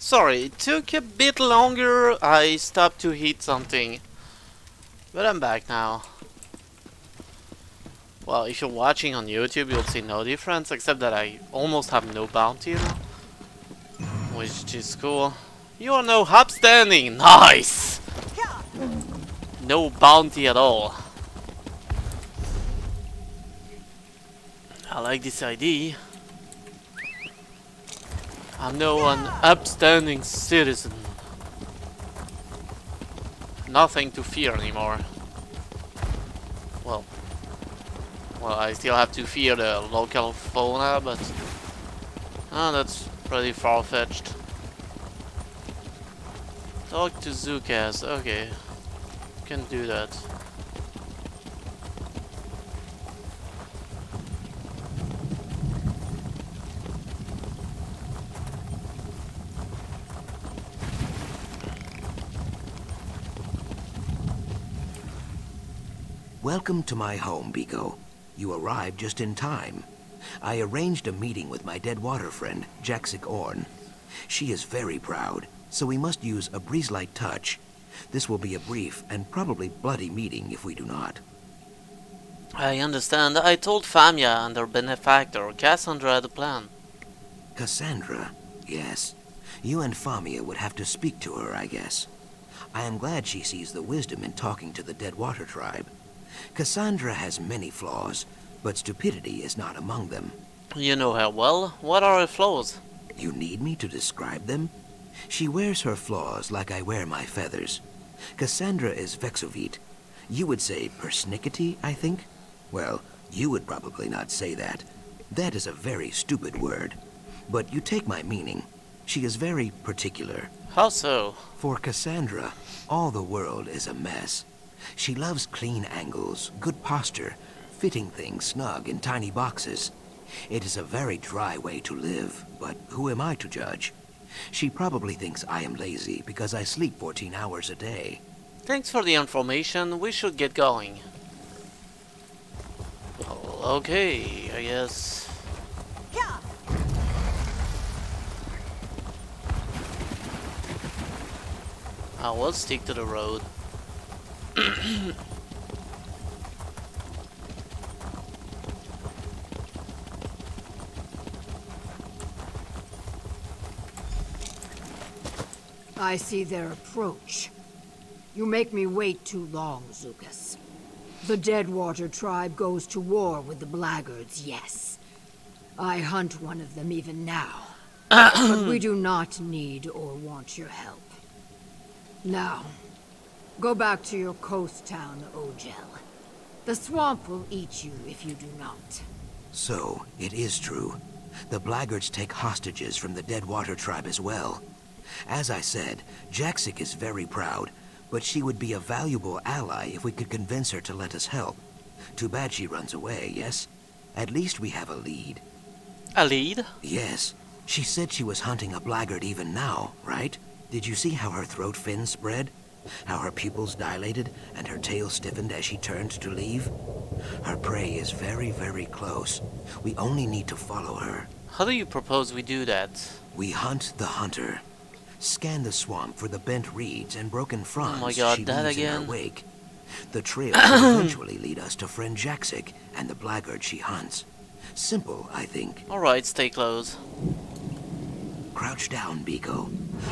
Sorry, it took a bit longer. I stopped to eat something. But I'm back now. Well, if you're watching on YouTube, you'll see no difference, except that I almost have no bounty now. Which is cool. You are now upstanding! Nice! No bounty at all. I like this idea. I'm now an upstanding citizen. Nothing to fear anymore. Well, I still have to fear the local fauna, but that's pretty far-fetched. Talk to Zukas. Okay, can do that. Welcome to my home, Biko. You arrived just in time. I arranged a meeting with my dead water friend, Jaxic Orn. She is very proud, so we must use a breeze-light touch. This will be a brief and probably bloody meeting if we do not. I understand. I told Famia and her benefactor, Cassandra, the plan. Cassandra? Yes. You and Famia would have to speak to her, I guess. I am glad she sees the wisdom in talking to the Dead Water Tribe. Cassandra has many flaws, but stupidity is not among them. You know her well. What are her flaws? You need me to describe them? She wears her flaws like I wear my feathers. Cassandra is Vexovite. You would say persnickety, I think? Well, you would probably not say that. That is a very stupid word. But you take my meaning. She is very particular. How so? For Cassandra, all the world is a mess. She loves clean angles, good posture, fitting things snug in tiny boxes. It is a very dry way to live, but who am I to judge? She probably thinks I am lazy because I sleep 14 hours a day. Thanks for the information. We should get going. Okay, I guess. I will stick to the road. I see their approach. You make me wait too long, Zukas. The Deadwater tribe goes to war with the Blackguards, yes. I hunt one of them even now. But we do not need or want your help. Now, go back to your coast town, Ogel. The swamp will eat you if you do not. So, it is true. The Blackguards take hostages from the Deadwater tribe as well. As I said, Jaxic is very proud, but she would be a valuable ally if we could convince her to let us help. Too bad she runs away, yes? At least we have a lead. A lead? Yes. She said she was hunting a Blackguard even now, right? Did you see how her throat fins spread? How her pupils dilated and her tail stiffened as she turned to leave? Her prey is very, very close. We only need to follow her. How do you propose we do that? We hunt the hunter. Scan the swamp for the bent reeds and broken fronds God, she that leaves in again? her wake. The trail will eventually lead us to friend Jaxic and the Blackguard she hunts. Simple, I think. Alright, stay close. Crouch down, Biko.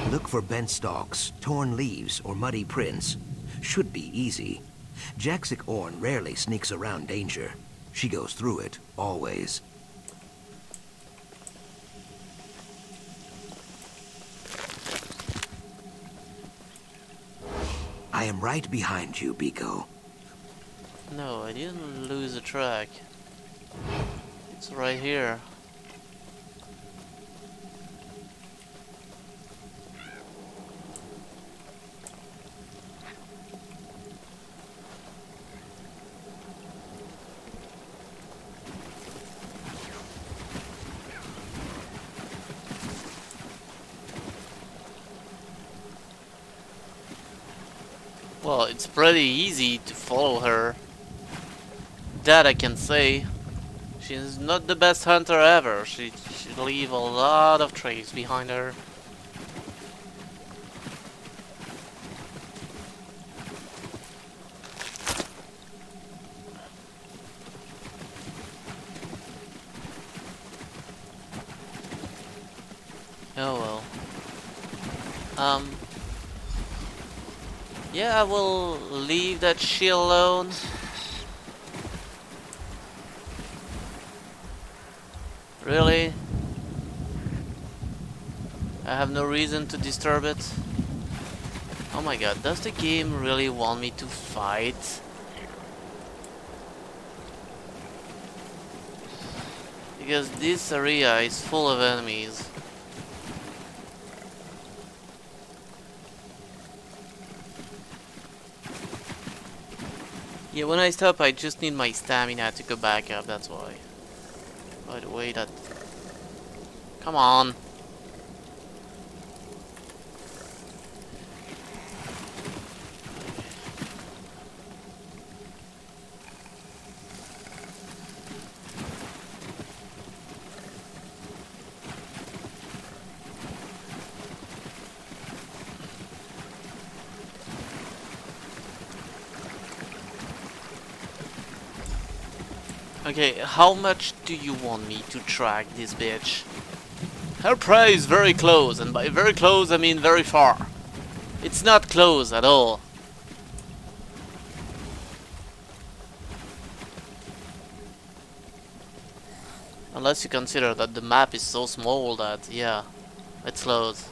Look for bent stalks, torn leaves, or muddy prints. Should be easy. Jaxic Orn rarely sneaks around danger. She goes through it, always. I am right behind you, Biko. No, I didn't lose a track. It's right here. Well, it's pretty easy to follow her. That I can say. She's not the best hunter ever. She leave a lot of traces behind her. Oh well. Yeah, I will leave that shit alone. Really? I have no reason to disturb it. Oh my god, does the game really want me to fight? Because this area is full of enemies. Yeah, when I stop I just need my stamina to go back up, that's why. By the way, that... Come on! Okay, how much do you want me to track this bitch? Her prey is very close, and by very close I mean very far. It's not close at all. Unless you consider that the map is so small that, yeah, it's close.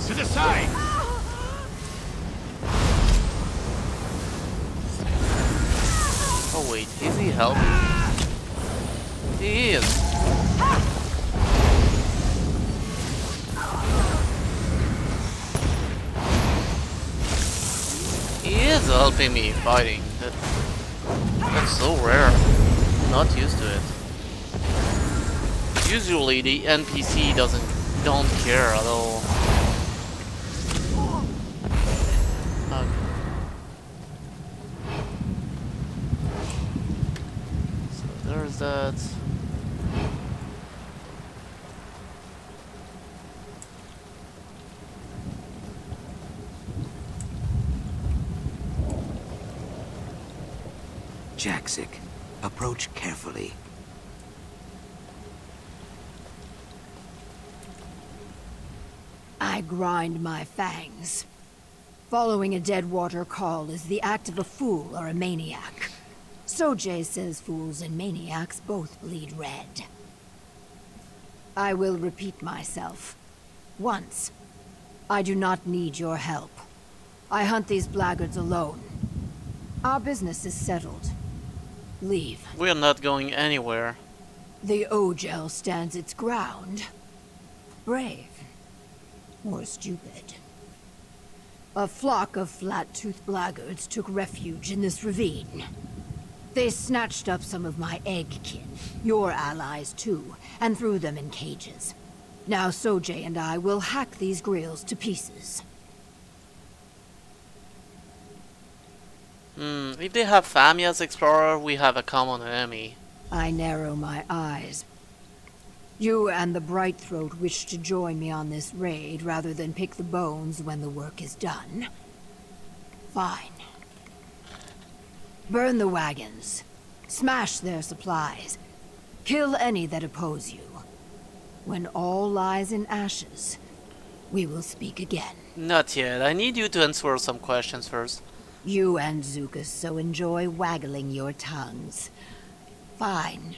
To the side! Oh wait, is he helping? He is. He is helping me fighting. That's so rare. I'm not used to it. Usually the NPC don't care at all. Okay. So there's that. Jaxic, approach carefully. I grind my fangs. Following a Deadwater call is the act of a fool or a maniac. Sojay says fools and maniacs both bleed red. I will repeat myself. Once. I do not need your help. I hunt these blackguards alone. Our business is settled. Leave. We're not going anywhere. The Ogel stands its ground. Brave. Or stupid. A flock of flat-toothed blackguards took refuge in this ravine. They snatched up some of my egg kin, your allies too, and threw them in cages. Now Sojay and I will hack these grills to pieces. If they have Fami as explorer, we have a common enemy. I narrow my eyes. You and the Brightthroat wish to join me on this raid rather than pick the bones when the work is done. Fine. Burn the wagons. Smash their supplies. Kill any that oppose you. When all lies in ashes, we will speak again. Not yet. I need you to answer some questions first. You and Zucus so enjoy waggling your tongues. Fine.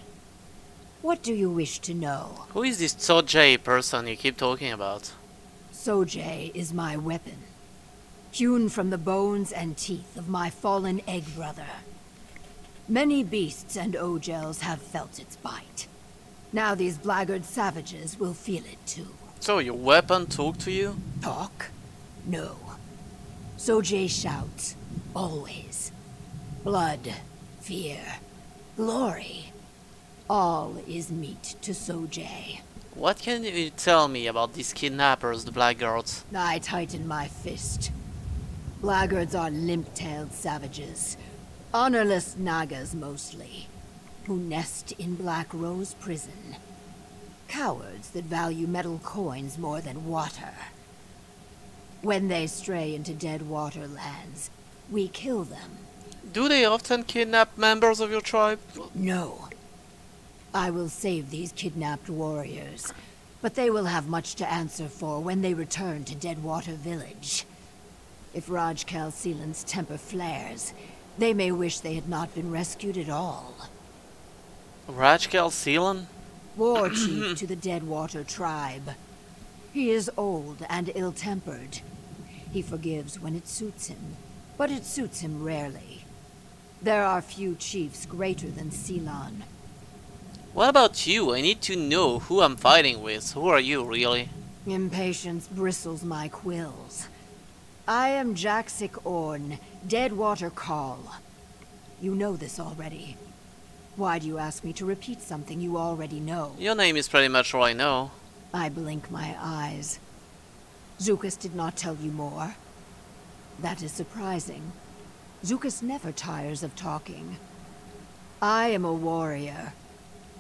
What do you wish to know? Who is this Sojay person you keep talking about? Sojay is my weapon. Hewn from the bones and teeth of my fallen egg brother. Many beasts and Ogels have felt its bite. Now these blackguard savages will feel it too. So your weapon talked to you? Talk? No. Sojay shouts. Always. Blood. Fear. Glory. All is meat to Sojay. What can you tell me about these kidnappers, the blackguards? I tighten my fist. Blackguards are limp-tailed savages. Honorless Nagas mostly, who nest in Black Rose Prison. Cowards that value metal coins more than water. When they stray into Deadwater lands, we kill them. Do they often kidnap members of your tribe? No. I will save these kidnapped warriors, but they will have much to answer for when they return to Deadwater Village. If Rajkal Sealan's temper flares, they may wish they had not been rescued at all. Rajkal Sealan? War chief to the Deadwater tribe. He is old and ill-tempered. He forgives when it suits him, but it suits him rarely. There are few chiefs greater than Sealan. What about you? I need to know who I'm fighting with. Who are you, really? Impatience bristles my quills. I am Jaxic Orn, Deadwater Call. You know this already. Why do you ask me to repeat something you already know? Your name is pretty much all I know. I blink my eyes. Zukas did not tell you more. That is surprising. Zukas never tires of talking. I am a warrior.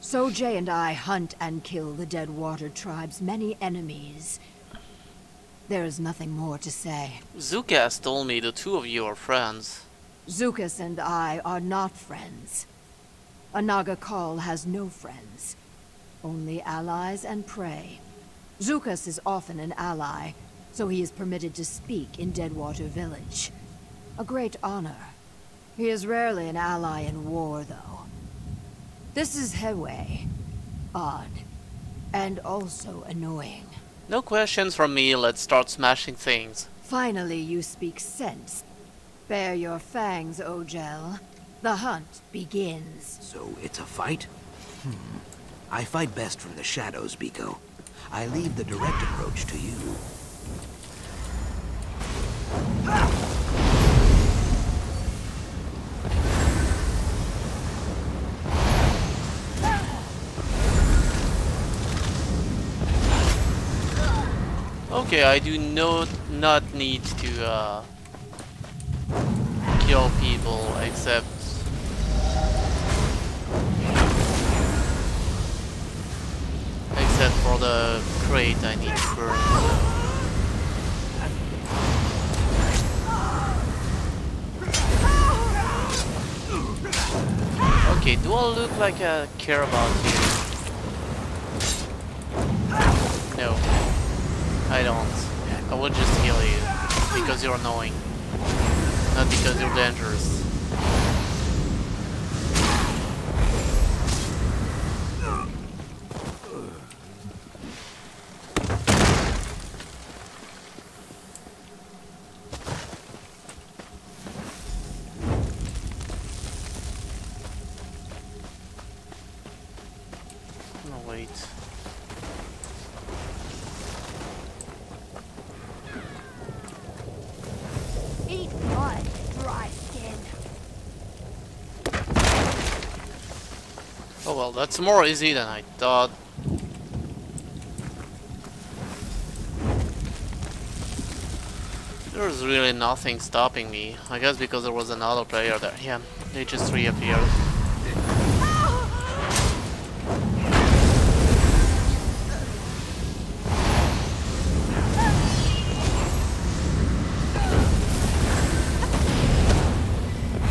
Sojay and I hunt and kill the Deadwater tribe's many enemies. There is nothing more to say. Zukas told me the two of you are friends. Zukas and I are not friends. A Naga Call has no friends. Only allies and prey. Zukas is often an ally, so he is permitted to speak in Deadwater Village. A great honor. He is rarely an ally in war, though. This is Hewe. Odd. And also annoying. No questions from me, let's start smashing things. Finally, you speak sense. Bare your fangs, Ojel. The hunt begins. So it's a fight? I fight best from the shadows, Biko. I leave the direct approach to you. Okay, I do not need to kill people except for the crate I need to burn. Okay, do I look like I care about you? No, I don't. I will just kill you because you're annoying, not because you're dangerous. Oh well, that's more easy than I thought. There's really nothing stopping me. I guess because there was another player there. Yeah, they just reappeared.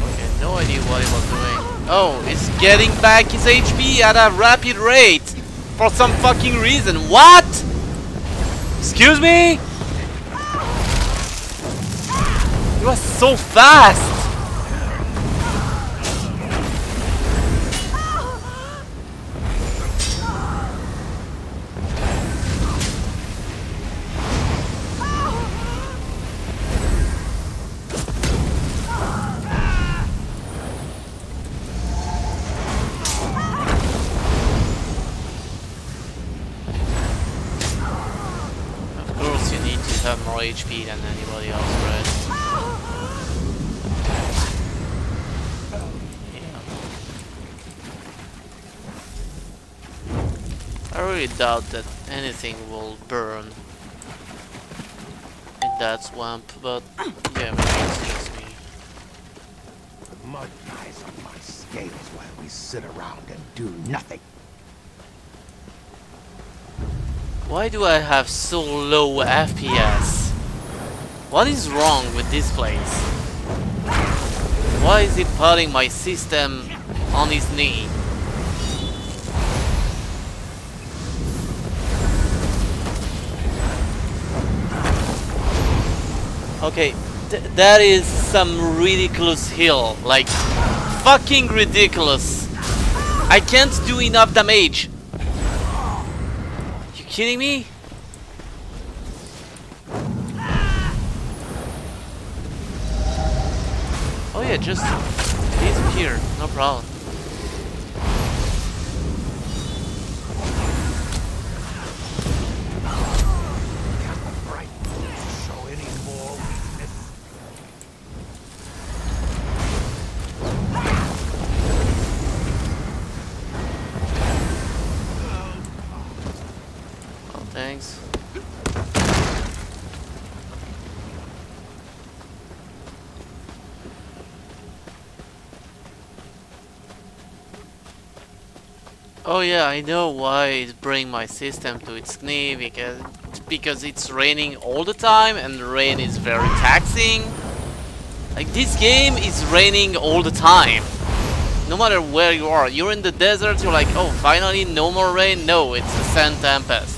Okay, no idea what he was doing. Oh, he's getting back his HP at a rapid rate for some fucking reason. What? Excuse me? He was so fast. Have more HP than anybody else, right? Yeah. I really doubt that anything will burn in that swamp, but yeah, maybe it's just me. The mud dies on my scales while we sit around and do nothing. Why do I have so low FPS? What is wrong with this place? Why is it putting my system on his knee? Okay, that is some ridiculous hill, like fucking ridiculous. I can't do enough damage. You kidding me? Oh yeah, just disappear, no problem. Thanks. Oh yeah, I know why it's bringing my system to its knee, because it's raining all the time and rain is very taxing. Like, this game is raining all the time. No matter where you are. You're in the desert, you're like, oh, finally no more rain. No, it's a sand tempest.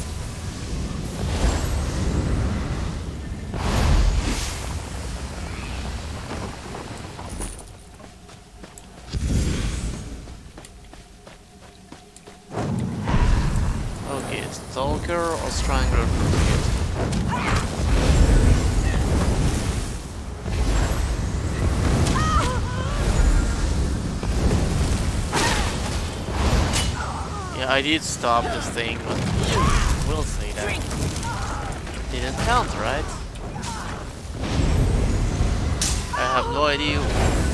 Okay, Stalker or Strangler? Yeah, I did stop this thing, but we'll say that. Didn't count, right? I have no idea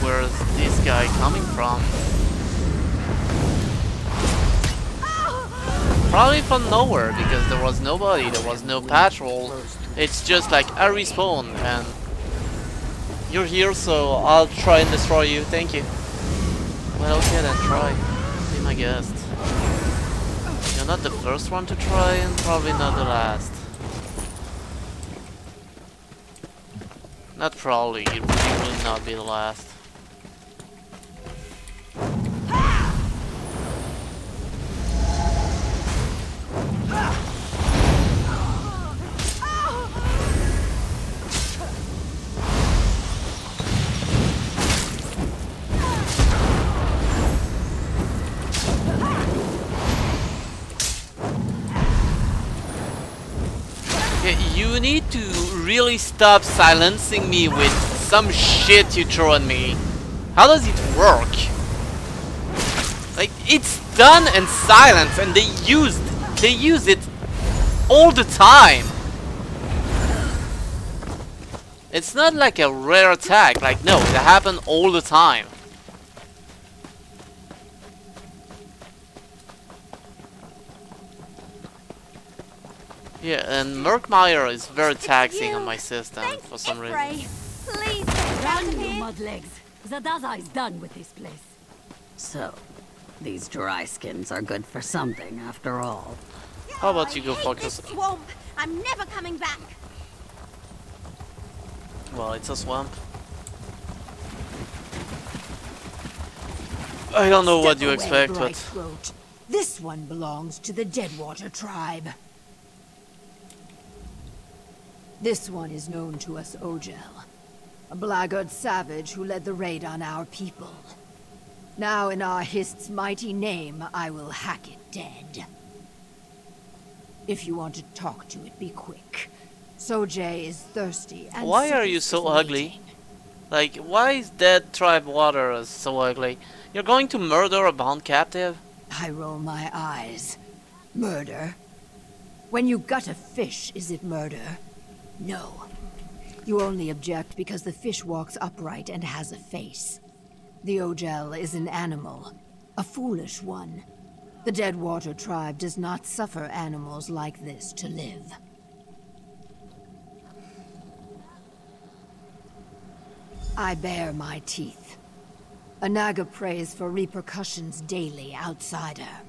where's this guy coming from. Probably from nowhere, because there was nobody, there was no patrol. It's just like a respawn, and you're here, so I'll try and destroy you. Thank you. Well, okay then, try. Be my guest. You're not the first one to try, and probably not the last. Not probably, you will not be the last. You need to really stop silencing me with some shit you throw at me. How does it work? Like, it's done and silenced, and they use it all the time. It's not like a rare attack. Like, no, it happens all the time. Yeah, and Murkmire is very taxing on my system for some reason. Please get down here, mudlegs. Zadazai's done with this place. So, these dry skins are good for something after all. How about you go focus? Swamp. I'm never coming back. Well, it's a swamp. I don't know what you expect, but this one belongs to the Deadwater tribe. This one is known to us Ojel, a blackguard savage who led the raid on our people. Now in Arhist's mighty name, I will hack it dead. If you want to talk to it, be quick. Sojay is thirsty and why are you so ugly? Like, why is that tribe water so ugly? You're going to murder a bound captive? I roll my eyes. Murder? When you gut a fish, is it murder? No. You only object because the fish walks upright and has a face. The Ojel is an animal, a foolish one. The Deadwater tribe does not suffer animals like this to live. I bare my teeth. A Naga prays for repercussions daily outside her.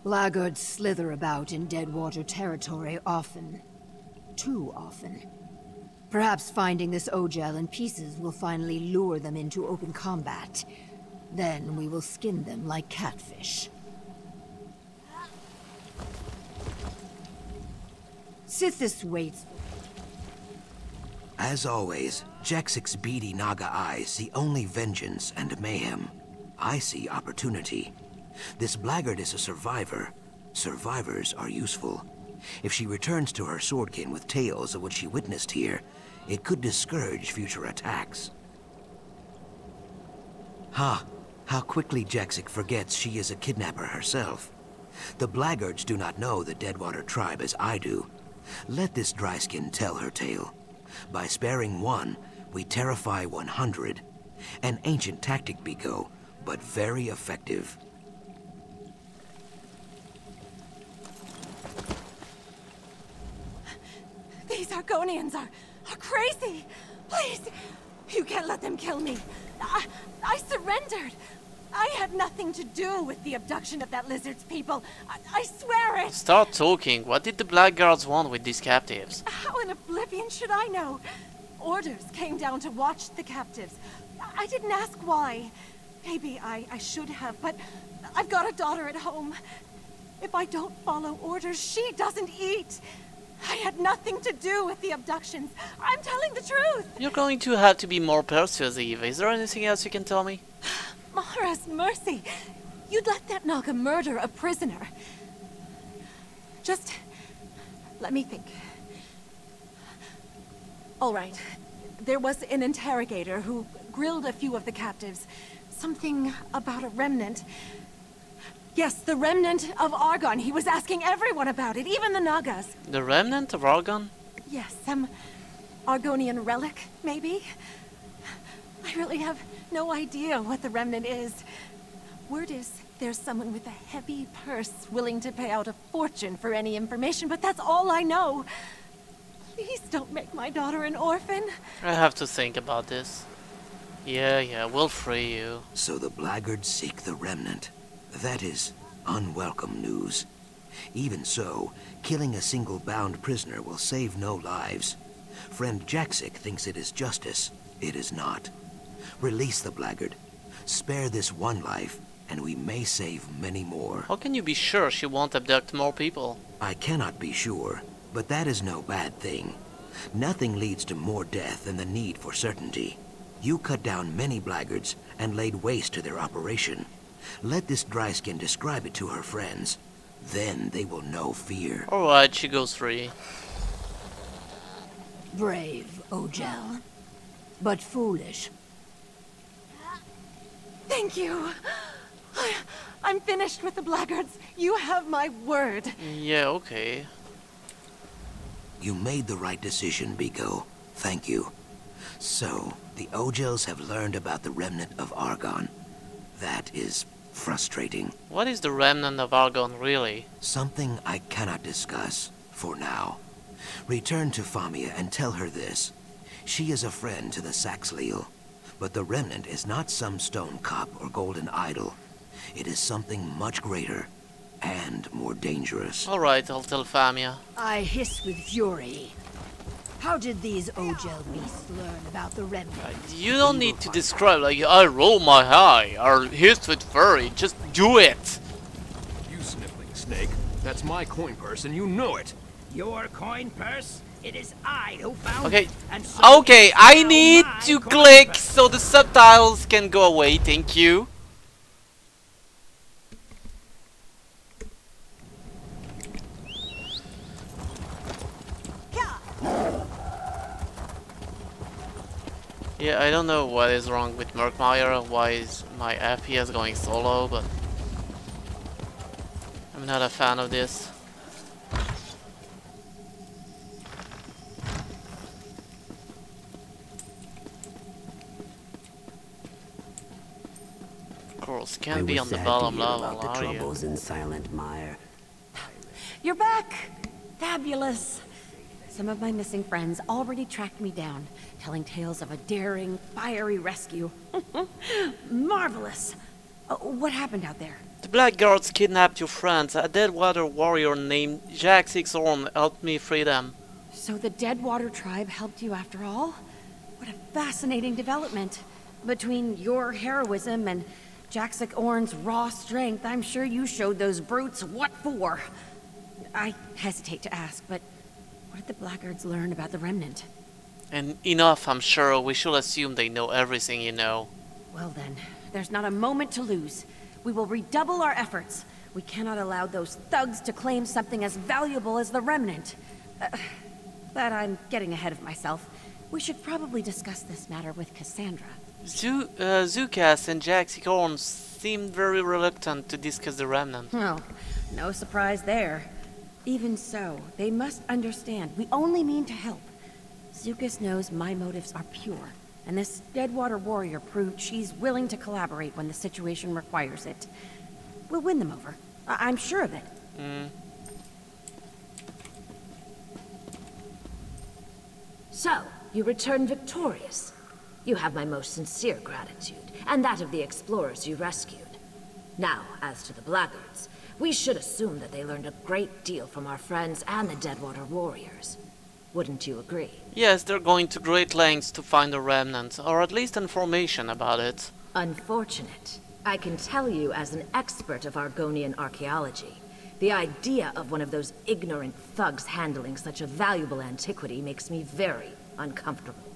Blackguards slither about in Deadwater territory often. Too often. Perhaps finding this Ojel in pieces will finally lure them into open combat. Then we will skin them like catfish. Sithis waits. As always, Jaxic's beady Naga eyes see only vengeance and mayhem. I see opportunity. This blackguard is a survivor. Survivors are useful. If she returns to her swordkin with tales of what she witnessed here, it could discourage future attacks. Ha! How quickly Jaxic forgets she is a kidnapper herself. The blackguards do not know the Deadwater tribe as I do. Let this dryskin tell her tale. By sparing one, we terrify 100. An ancient tactic, Biko, but very effective. These Argonians are crazy! Please! You can't let them kill me! I surrendered! I had nothing to do with the abduction of that lizard's people. I swear it! Start talking. What did the blackguards want with these captives? How in oblivion should I know? Orders came down to watch the captives. I didn't ask why. Maybe I should have, but I've got a daughter at home. If I don't follow orders, she doesn't eat. I had nothing to do with the abductions. I'm telling the truth. You're going to have to be more persuasive. Is there anything else you can tell me? Mahara's mercy. You'd let that Naga murder a prisoner. Just let me think. All right. There was an interrogator who grilled a few of the captives. Something about a remnant. Yes, the remnant of Argon. He was asking everyone about it, even the Nagas. The remnant of Argon? Yes, some Argonian relic, maybe? I really have no idea what the remnant is. Word is there's someone with a heavy purse willing to pay out a fortune for any information, but that's all I know. Please don't make my daughter an orphan. I have to think about this. Yeah, we'll free you. So the blackguards seek the remnant. That is unwelcome news. Even so, killing a single bound prisoner will save no lives. Friend Jaxic thinks it is justice. It is not. Release the blackguard. Spare this one life, and we may save many more. How can you be sure she won't abduct more people? I cannot be sure, but that is no bad thing. Nothing leads to more death than the need for certainty. You cut down many blackguards and laid waste to their operation. Let this dryskin describe it to her friends. Then they will know fear. Alright, she goes free. Brave, Ojel. But foolish. Thank you. I'm finished with the blackguards. You have my word. Yeah, okay. You made the right decision, Biko. Thank you. So, the Ojels have learned about the remnant of Argon. That is frustrating. What is the remnant of Argon really? Something I cannot discuss, for now. Return to Famia and tell her this. She is a friend to the Saxhleel, but the remnant is not some stone cup or golden idol. It is something much greater and more dangerous. Alright, I'll tell Famia. I hiss with fury. How did these Ojel beasts learn about the remnant? You don't need to describe like I roll my eye or hiss with fury. Just do it. You sniveling snake. That's my coin purse and you know it. Your coin purse? It is I who found Okay. it. And so Okay, it is I now need my to coin click purse. so the subtitles can go away. Thank you. Yeah, I don't know what is wrong with Murkmire, why is my FPS going so low, but I'm not a fan of this. Of course, can't be on the bottom level, about the are you? troubles in Silent Mire. You're back. Fabulous. some of my missing friends already tracked me down, telling tales of a daring, fiery rescue. Marvelous! What happened out there? The Blackguards kidnapped your friends. A Deadwater warrior named Jack Sixhorn helped me free them. So the Deadwater tribe helped you after all? What a fascinating development. Between your heroism and Jack Sixhorn's raw strength, I'm sure you showed those brutes what for. I hesitate to ask, but what did the Blackguards learn about the Remnant? And enough, I'm sure. We should assume they know everything you know. Well then, there's not a moment to lose. We will redouble our efforts. We cannot allow those thugs to claim something as valuable as the Remnant. But I'm getting ahead of myself. We should probably discuss this matter with Cassandra. Zukas and Jack Sixhorn seemed very reluctant to discuss the Remnant. Oh, no surprise there. Even so, they must understand we only mean to help. Zukas knows my motives are pure, and this Deadwater warrior proved she's willing to collaborate when the situation requires it. We'll win them over. I'm sure of it. So, you return victorious. You have my most sincere gratitude, and that of the explorers you rescued. Now, as to the Blackguards, we should assume that they learned a great deal from our friends and the Deadwater warriors. Wouldn't you agree? Yes, they're going to great lengths to find the Remnant, or at least information about it. Unfortunate. I can tell you as an expert of Argonian archaeology, the idea of one of those ignorant thugs handling such a valuable antiquity makes me very uncomfortable.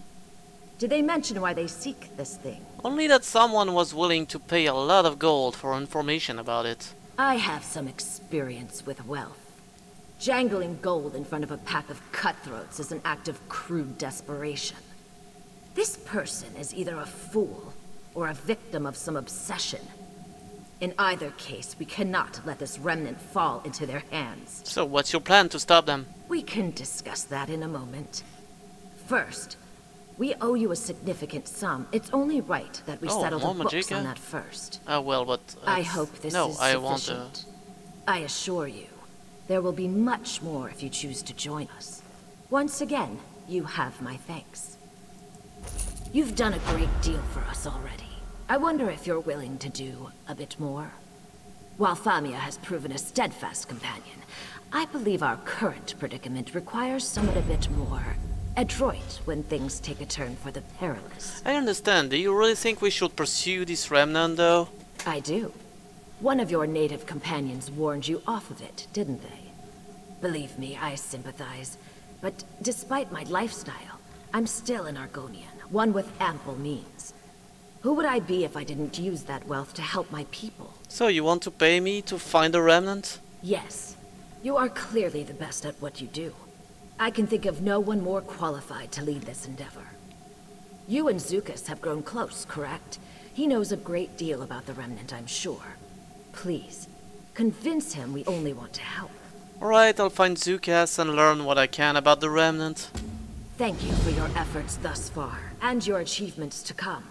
Did they mention why they seek this thing? Only that someone was willing to pay a lot of gold for information about it. I have some experience with wealth. Jangling gold in front of a pack of cutthroats is an act of crude desperation. This person is either a fool or a victim of some obsession. In either case, we cannot let this remnant fall into their hands. So what's your plan to stop them? We can discuss that in a moment. First, we owe you a significant sum. It's only right that we settle the books on that first. Well, but... I hope this is sufficient. I assure you, there will be much more if you choose to join us. Once again, you have my thanks. You've done a great deal for us already. I wonder if you're willing to do a bit more. While Famia has proven a steadfast companion, I believe our current predicament requires someone a bit more adroit when things take a turn for the perilous. I understand. Do you really think we should pursue this remnant, though? I do. One of your native companions warned you off of it, didn't they? Believe me, I sympathize. But despite my lifestyle, I'm still an Argonian, one with ample means. Who would I be if I didn't use that wealth to help my people? So you want to pay me to find the remnant? Yes. You are clearly the best at what you do. I can think of no one more qualified to lead this endeavor. You and Zukas have grown close, correct? He knows a great deal about the remnant, I'm sure. Please, convince him we only want to help. Alright, I'll find Zukas and learn what I can about the remnant. Thank you for your efforts thus far, and your achievements to come.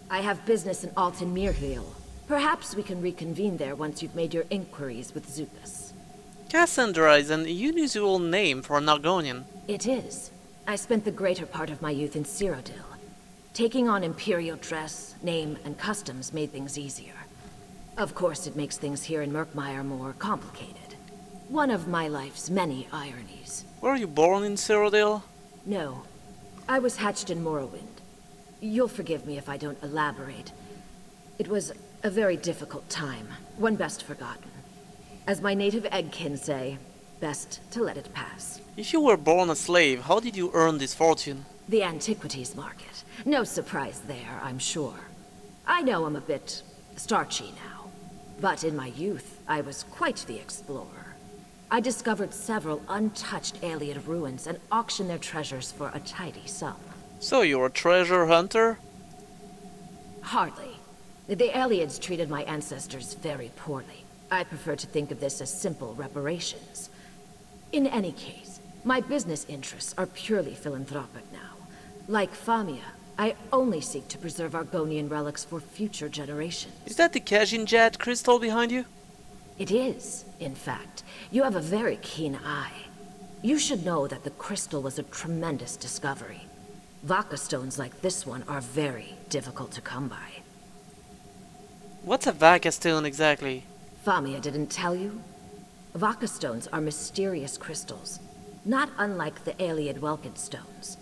I have business in Alton Mirhil. Perhaps we can reconvene there once you've made your inquiries with Zukas. Cassandra is an unusual name for an Argonian. It is. I spent the greater part of my youth in Cyrodiil. Taking on Imperial dress, name, and customs made things easier. Of course, it makes things here in Murkmire more complicated. One of my life's many ironies. Were you born in Cyrodiil? No. I was hatched in Morrowind. You'll forgive me if I don't elaborate. It was a very difficult time, one best forgotten. As my native eggkin say, best to let it pass. If you were born a slave, how did you earn this fortune? The antiquities market. No surprise there, I'm sure. I know I'm a bit starchy now, but in my youth, I was quite the explorer. I discovered several untouched Ayleid ruins and auctioned their treasures for a tidy sum. So you're a treasure hunter? Hardly. The Ayleids treated my ancestors very poorly. I prefer to think of this as simple reparations. In any case, my business interests are purely philanthropic now. Like Famia, I only seek to preserve Argonian relics for future generations. Is that the Khajiit crystal behind you? It is, in fact. You have a very keen eye. You should know that the crystal was a tremendous discovery. Vaka stones like this one are very difficult to come by. What's a Vaka stone exactly? Famia didn't tell you? Vaka stones are mysterious crystals, not unlike the Ayleid Welkin stones.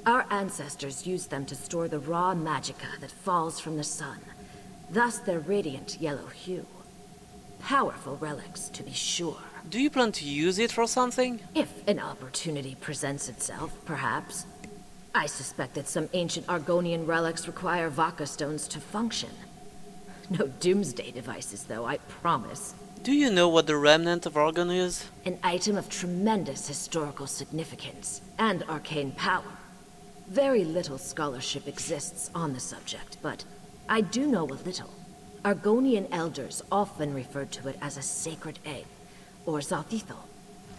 Our ancestors used them to store the raw magicka that falls from the sun, thus their radiant yellow hue. Powerful relics, to be sure. Do you plan to use it for something? If an opportunity presents itself, perhaps. I suspect that some ancient Argonian relics require Vaka stones to function. No doomsday devices, though, I promise. Do you know what the Remnant of Argon is? An item of tremendous historical significance and arcane power. Very little scholarship exists on the subject, but I do know a little. Argonian elders often referred to it as a sacred egg, or Zaltithal.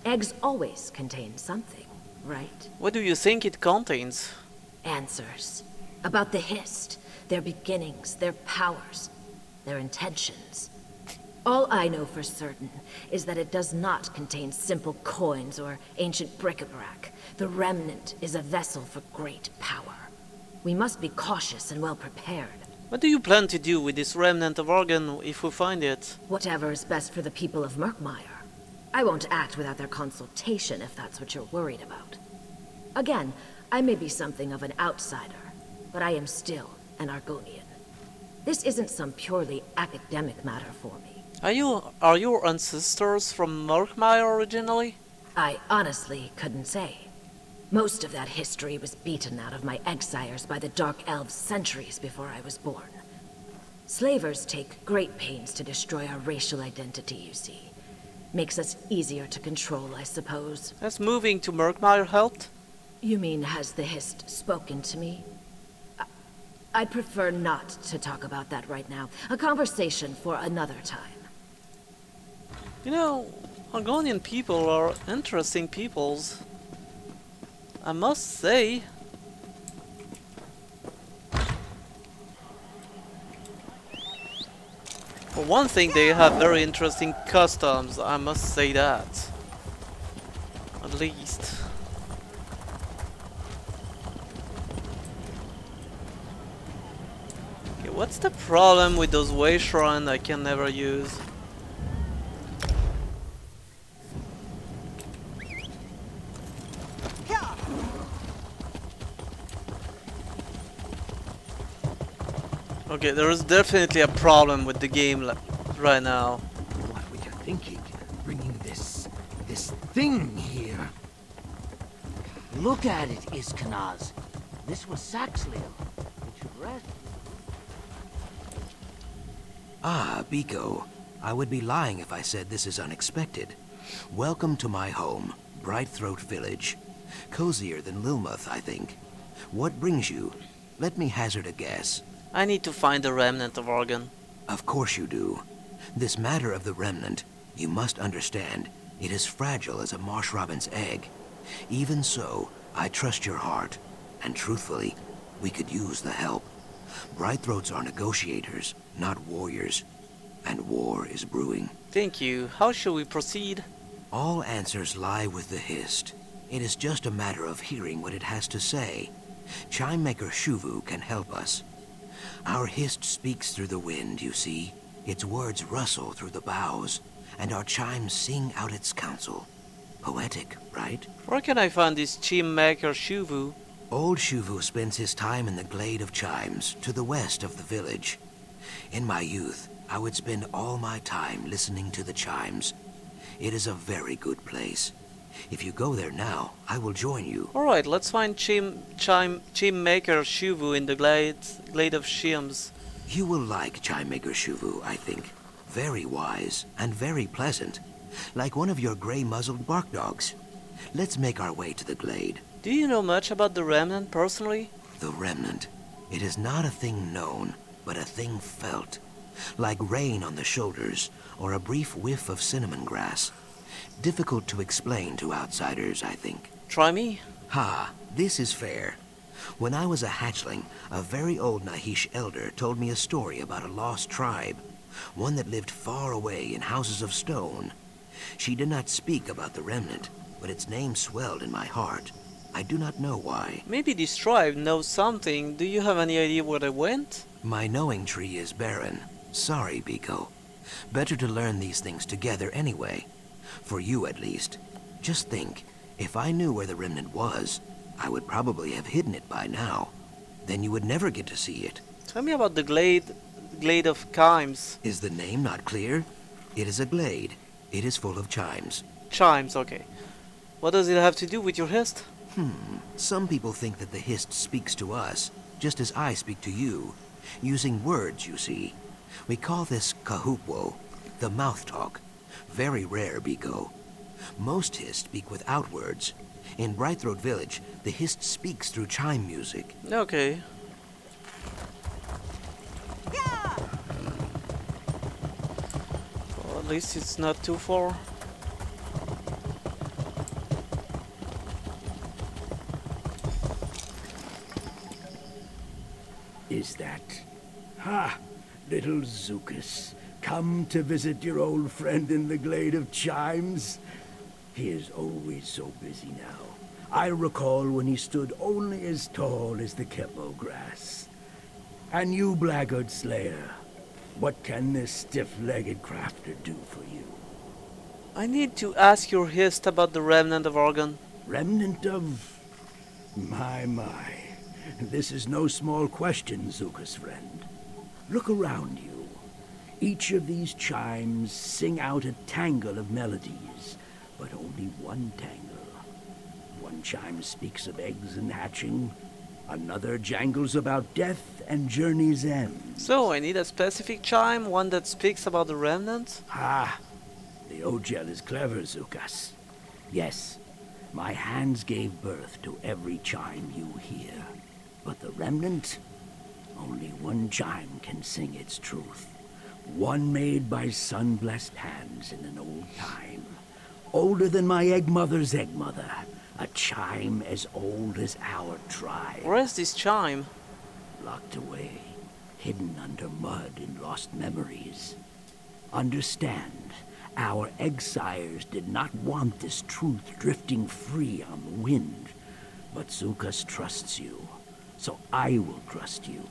Eggs always contain something, right? What do you think it contains? Answers. About the Hist, their beginnings, their powers, their intentions. All I know for certain is that it does not contain simple coins or ancient bric-a-brac. The Remnant is a vessel for great power. We must be cautious and well prepared. What do you plan to do with this Remnant of Argon if we find it? Whatever is best for the people of Murkmire. I won't act without their consultation if that's what you're worried about. Again, I may be something of an outsider, but I am still an Argonian. This isn't some purely academic matter for me. Are your ancestors from Murkmire originally? I honestly couldn't say. Most of that history was beaten out of my exiles by the Dark Elves centuries before I was born. Slavers take great pains to destroy our racial identity, you see. Makes us easier to control, I suppose. Has moving to Murkmire helped? You mean, has the Hist spoken to me? I'd prefer not to talk about that right now. A conversation for another time. You know, Argonian people are interesting peoples. I must say. For one thing, they have very interesting customs, I must say that. At least. Okay, what's the problem with those way shrines I can never use? Okay, there is definitely a problem with the game right now. What were you thinking? Bringing this thing here? Look at it, Iskanaz. This was Saxhleel. It should rest. Ah, Biko. I would be lying if I said this is unexpected. Welcome to my home, Brightthroat Village. Cozier than Lilmuth, I think. What brings you? Let me hazard a guess. I need to find the Remnant of Argon. Of course you do. This matter of the Remnant, you must understand, it is fragile as a marsh robin's egg. Even so, I trust your heart, and truthfully, we could use the help. Brightthroats are negotiators, not warriors, and war is brewing. Thank you. How shall we proceed? All answers lie with the Hist. It is just a matter of hearing what it has to say. Chimemaker Shuvu can help us. Our Hist speaks through the wind, you see. Its words rustle through the boughs, and our chimes sing out its counsel. Poetic, right? Where can I find this Chimemaker Shuvu? Old Shuvu spends his time in the Glade of Chimes, to the west of the village. In my youth, I would spend all my time listening to the chimes. It is a very good place. If you go there now, I will join you. Alright, let's find Chimemaker Shuvu in the Glade of Chimes. You will like Chimemaker Shuvu, I think. Very wise and very pleasant. Like one of your gray-muzzled bark dogs. Let's make our way to the glade. Do you know much about the Remnant personally? The Remnant. It is not a thing known, but a thing felt. Like rain on the shoulders, or a brief whiff of cinnamon grass. Difficult to explain to outsiders, I think. Try me? Ha, this is fair. When I was a hatchling, a very old Nahish elder told me a story about a lost tribe. One that lived far away in houses of stone. She did not speak about the Remnant, but its name swelled in my heart. I do not know why. Maybe this tribe knows something. Do you have any idea where they went? My knowing tree is barren. Sorry, Biko. Better to learn these things together anyway. For you, at least. Just think, if I knew where the remnant was, I would probably have hidden it by now. Then you would never get to see it. Tell me about the Glade of Chimes. Is the name not clear? It is a glade. It is full of chimes. Chimes, okay. What does it have to do with your hist? Some people think that the hist speaks to us, just as I speak to you. Using words, you see. We call this kahupwo, the mouth talk. Very rare, Biko. Most hist speak without words. In Brightthroat Village, the hist speaks through chime music. Okay. Yeah! Well, at least it's not too far. Is that? Ha! Little Zucus, come to visit your old friend in the Glade of Chimes? He is always so busy now. I recall when he stood only as tall as the Kepo grass. And you, Blackguard Slayer, what can this stiff-legged crafter do for you? I need to ask your hist about the Remnant of Argon. Remnant of... My. This is no small question, Zucus friend. Look around you. Each of these chimes sing out a tangle of melodies, but only one tangle. One chime speaks of eggs and hatching. Another jangles about death and journey's end. So I need a specific chime, one that speaks about the remnant? Ah, the Ogel is clever, Zucas. Yes, my hands gave birth to every chime you hear. But the remnant, only one chime can sing its truth. One made by sun-blessed hands in an old time. Older than my egg mother's egg mother. A chime as old as our tribe. Where is this chime? Locked away, hidden under mud in lost memories. Understand, our egg-sires did not want this truth drifting free on the wind. But Zucus trusts you, so I will trust you.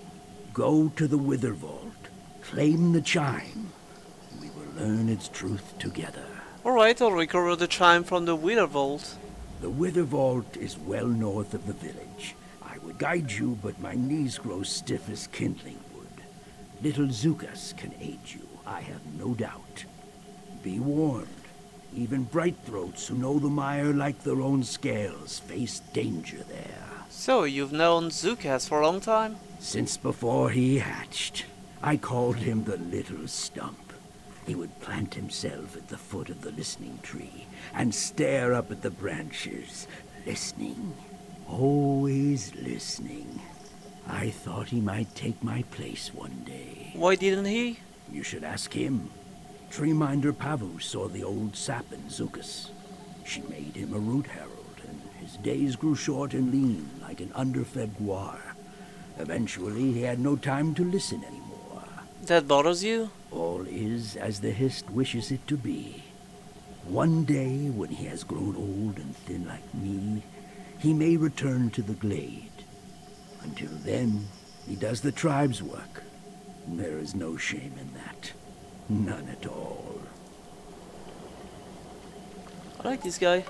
Go to the Wither Vault, claim the chime. We will learn its truth together. Alright, I'll recover the chime from the Wither Vault. The Wither Vault is well north of the village. I would guide you, but my knees grow stiff as kindling wood. Little Zucus can aid you, I have no doubt. Be warned, even Brightthroats who know the mire like their own scales face danger there. So, you've known Zucas for a long time? Since before he hatched. I called him the Little Stump. He would plant himself at the foot of the listening tree and stare up at the branches, listening. Always listening. I thought he might take my place one day. Why didn't he? You should ask him. Treeminder Pavu saw the old sap in Zucus. She made him a root herald, and his days grew short and lean like an underfed guar. Eventually, he had no time to listen anymore. That bothers you? All is as the hist wishes it to be. One day, when he has grown old and thin like me, he may return to the glade. Until then, he does the tribe's work. There is no shame in that. None at all. I like this guy.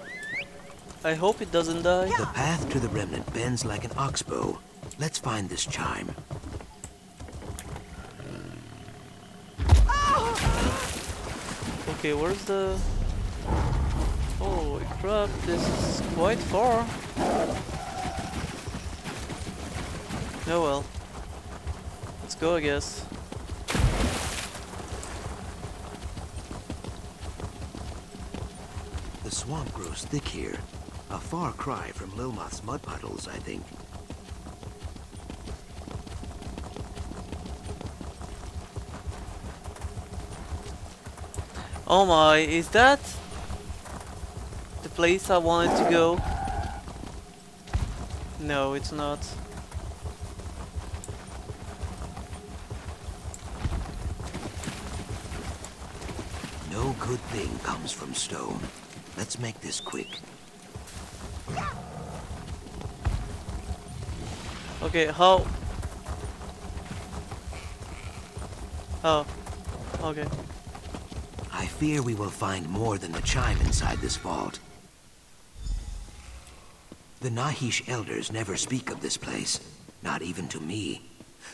I hope it doesn't die. The path to the remnant bends like an oxbow. Let's find this chime. Okay, where's the... Holy crap, this is quite far. Oh well. Let's go, I guess. The swamp grows thick here. A far cry from Lilmoth's mud puddles, I think. Oh my, is that the place I wanted to go? No, it's not. No good thing comes from stone. Let's make this quick. Okay, how? Oh, okay. I fear we will find more than the chime inside this vault. The Nahish elders never speak of this place, not even to me.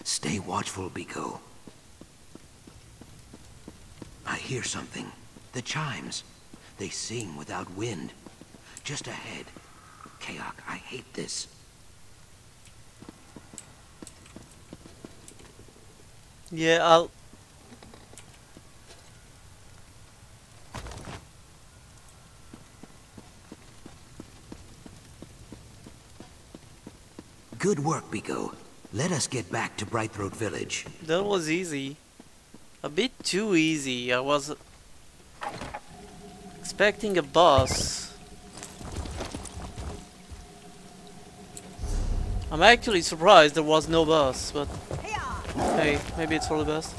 Stay watchful, Biko. I hear something. The chimes. They sing without wind. Just ahead. Kaok, I hate this. Yeah, I'll... Good work, Biko. Let us get back to Brightthroat Village. That was easy. A bit too easy. I was expecting a boss. I'm actually surprised there was no boss, but hey, maybe it's for the best.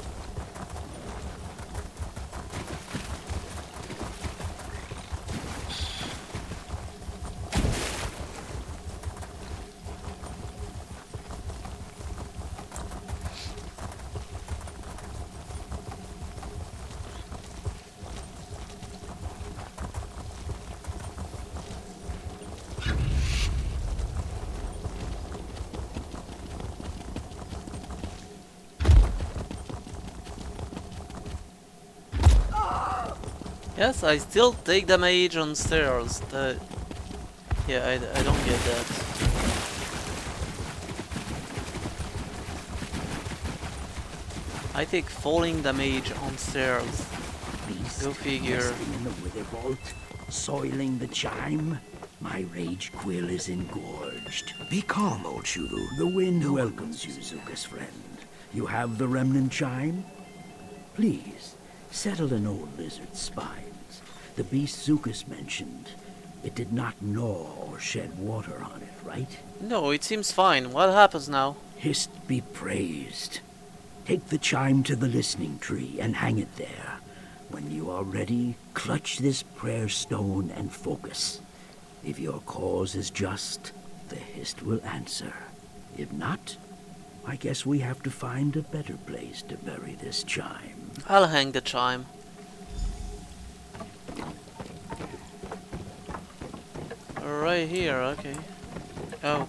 Yes, I still take damage on stairs. Yeah, I don't get that. I take falling damage on stairs. Go figure. In the wither vault, soiling the chime. My rage quill is engorged. Be calm, old Shuvu. The wind welcomes you, Zuka's friend. You have the remnant chime? Please, settle an old lizard's spines. The beast Zukas mentioned, it did not gnaw or shed water on it, right? No, it seems fine. What happens now? Hist be praised. Take the chime to the listening tree and hang it there. When you are ready, clutch this prayer stone and focus. If your cause is just, the Hist will answer. If not, I guess we have to find a better place to bury this chime. I'll hang the chime. Right here, okay. Oh.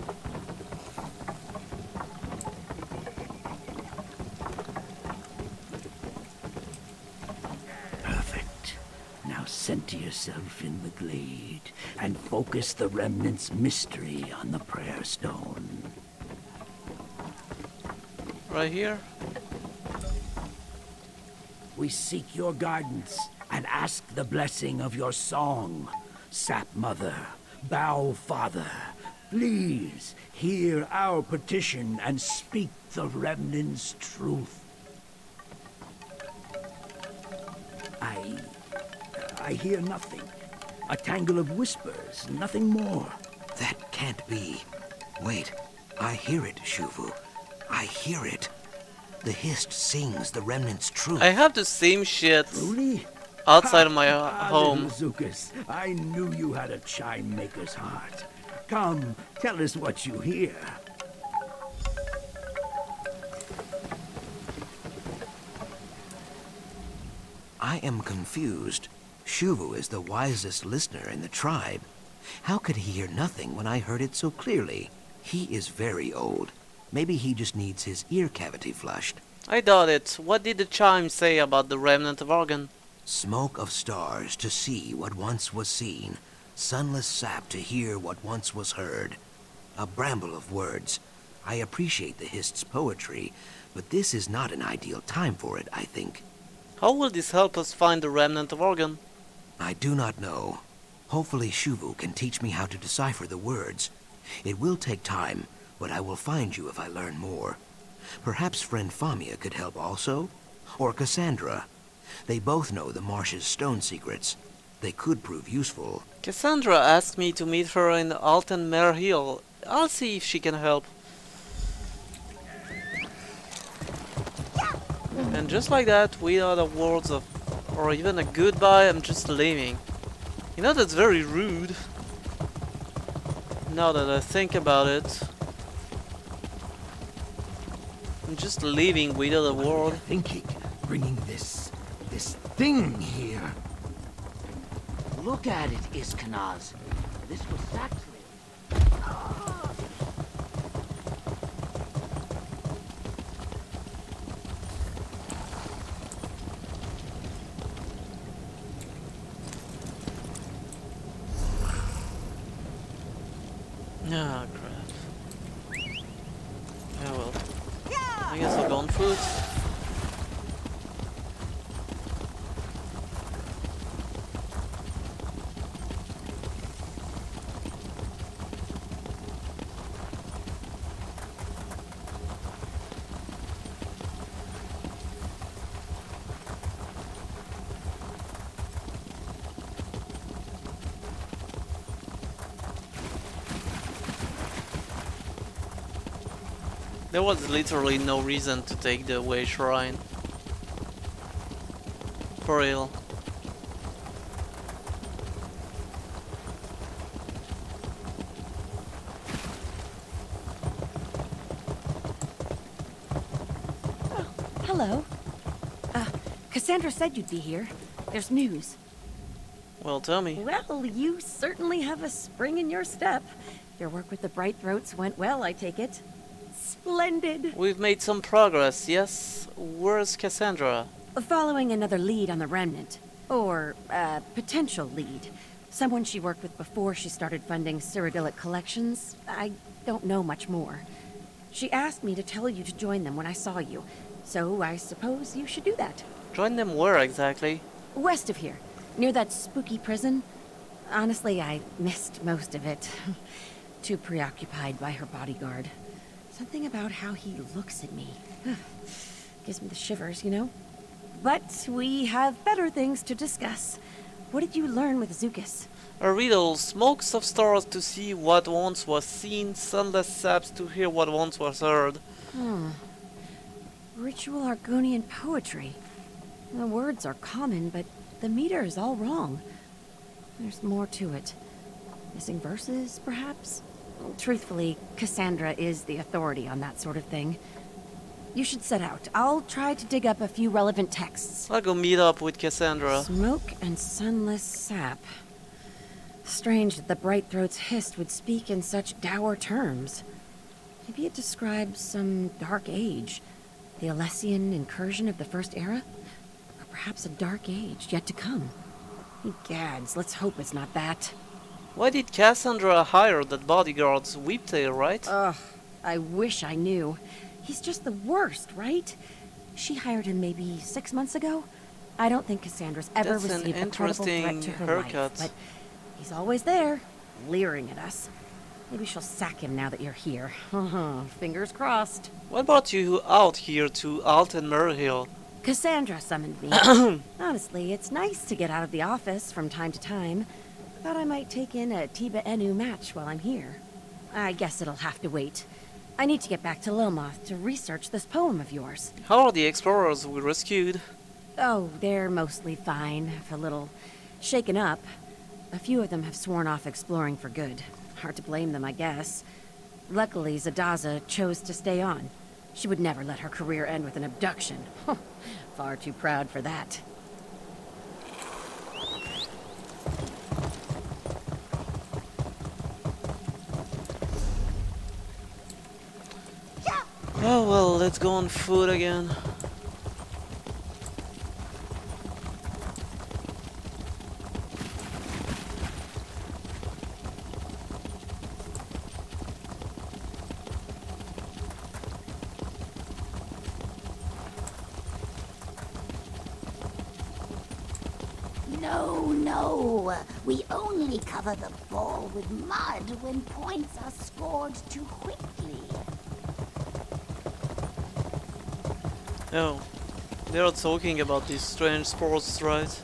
Perfect. Now center yourself in the glade and focus the remnant's mystery on the prayer stone. Right here? We seek your guidance and ask the blessing of your song, Sap Mother. Bow, Father, please hear our petition and speak the remnant's truth. I hear nothing. A tangle of whispers, nothing more. That can't be. Wait, I hear it, Shuvu. I hear it. The Hist sings the remnant's truth. I have the same shit. Truly? Outside of my home. Zukas, I knew you had a chime maker's heart. Come, tell us what you hear. I am confused. Shuvu is the wisest listener in the tribe. How could he hear nothing when I heard it so clearly? He is very old. Maybe he just needs his ear cavity flushed. I doubt it. What did the chime say about the remnant of Argon? Smoke of stars to see what once was seen. Sunless sap to hear what once was heard. A bramble of words. I appreciate the Hist's poetry, but this is not an ideal time for it, I think. How will this help us find the remnant of Argon? I do not know. Hopefully Shuvu can teach me how to decipher the words. It will take time, but I will find you if I learn more. Perhaps friend Famia could help also? Or Cassandra. They both know the marsh's stone secrets. They could prove useful. Cassandra asked me to meet her in Alten Mare Hill. I'll see if she can help. And just like that, without the words of, or even a goodbye, I'm just leaving. You know, that's very rude. Now that I think about it. just leaving without a word. Thinking, bringing this thing here. Look at it, Iskanaz. This was Saxley. Ah, crap. Yeah, well. I guess I'll go on foot. There was literally no reason to take the Way Shrine. For real. Oh, hello. Cassandra said you'd be here. There's news. Well, tell me. Well, you certainly have a spring in your step. Your work with the Bright Throats went well, I take it. Splendid. We've made some progress, yes? Where's Cassandra? Following another lead on the Remnant. Or, potential lead. Someone she worked with before she started funding Cyrodiilic collections. I don't know much more. She asked me to tell you to join them when I saw you. So I suppose you should do that. Join them where exactly? West of here. Near that spooky prison. Honestly, I missed most of it. Too preoccupied by her bodyguard. Something about how he looks at me. Gives me the shivers, you know? But we have better things to discuss. What did you learn with Zookas? A riddle, smokes of stars to see what once was seen, sunless saps to hear what once was heard. Ritual Argonian poetry. The words are common, but the meter is all wrong. There's more to it. Missing verses, perhaps? Truthfully, Cassandra is the authority on that sort of thing. You should set out. I'll try to dig up a few relevant texts. I'll go meet up with Cassandra. Smoke and sunless sap. Strange that the Bright Throats hissed would speak in such dour terms. Maybe it describes some dark age. The Alessian incursion of the First Era? Or perhaps a dark age yet to come. Egads, let's hope it's not that. Why did Cassandra hire that bodyguard's Whiptail, right? Ugh, I wish I knew. He's just the worst, right? She hired him maybe 6 months ago. I don't think Cassandra's ever received a credible threat to her life, but he's always there, leering at us. Maybe she'll sack him now that you're here. Fingers crossed. What brought you out here to Alten Murhill? Cassandra summoned me. Honestly, it's nice to get out of the office from time to time. Thought I might take in a Tiba Inu match while I'm here. I guess it'll have to wait. I need to get back to Lilmoth to research this poem of yours. How are the explorers we rescued? Oh, they're mostly fine, if a little shaken up. A few of them have sworn off exploring for good. Hard to blame them, I guess. Luckily, Zadaza chose to stay on. She would never let her career end with an abduction. Far too proud for that. Oh well, let's go on foot again. No. We only cover the ball with mud when points are scored too quickly. Oh, they're talking about these strange sports, right?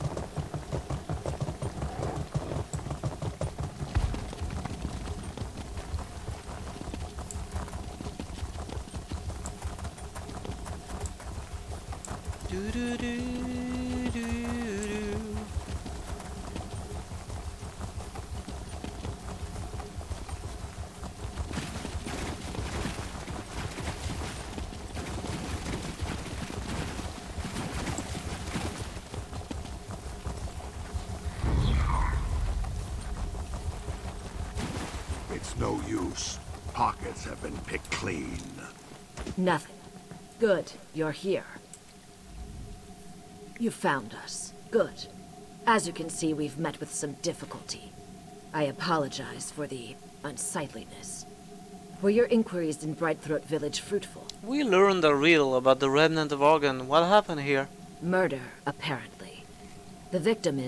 use. Pockets have been picked clean. Nothing. Good, you're here. You found us. Good. As you can see, we've met with some difficulty. I apologize for the unsightliness. Were your inquiries in Brightthroat Village fruitful? We learned a riddle about the Remnant of Organ. What happened here? Murder, apparently. The victim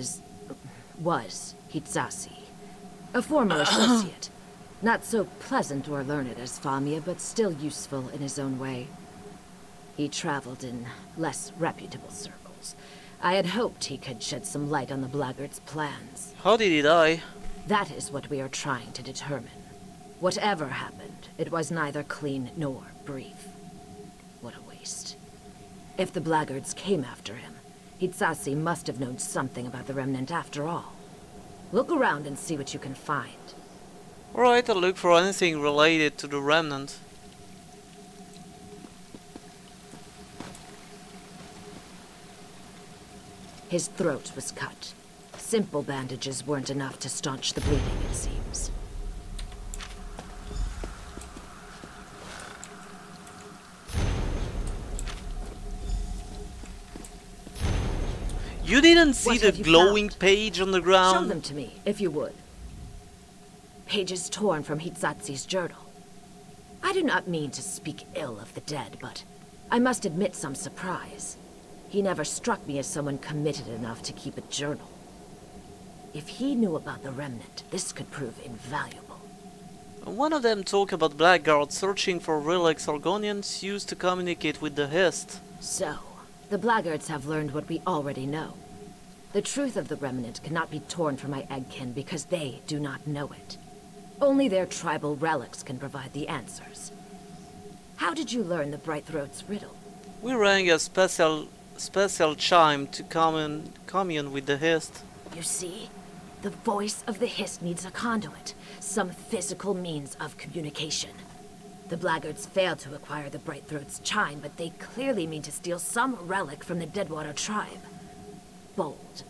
was Hitsasi, a former associate. Not so pleasant or learned as Famia, but still useful in his own way. He traveled in less reputable circles. I had hoped he could shed some light on the blackguard's plans. How did he die? That is what we are trying to determine. Whatever happened, it was neither clean nor brief. What a waste. If the blackguards came after him, Hitsasi must have known something about the Remnant after all. Look around and see what you can find. Alright, I'll look for anything related to the Remnant. His throat was cut. Simple bandages weren't enough to staunch the bleeding, it seems. You didn't see the glowing page on the ground? Show them to me, if you would. Pages torn from Hitsasi's journal. I do not mean to speak ill of the dead, but I must admit some surprise. He never struck me as someone committed enough to keep a journal. If he knew about the Remnant, this could prove invaluable. One of them talked about blackguards searching for relics Orgonians used to communicate with the Hist. So, the blackguards have learned what we already know. The truth of the Remnant cannot be torn from my eggkin because they do not know it. Only their tribal relics can provide the answers. How did you learn the Brightthroat's riddle? We rang a special chime to commune with the Hist. You see? The voice of the Hist needs a conduit, some physical means of communication. The blackguards failed to acquire the Brightthroat's chime, but they clearly mean to steal some relic from the Deadwater tribe. Bold.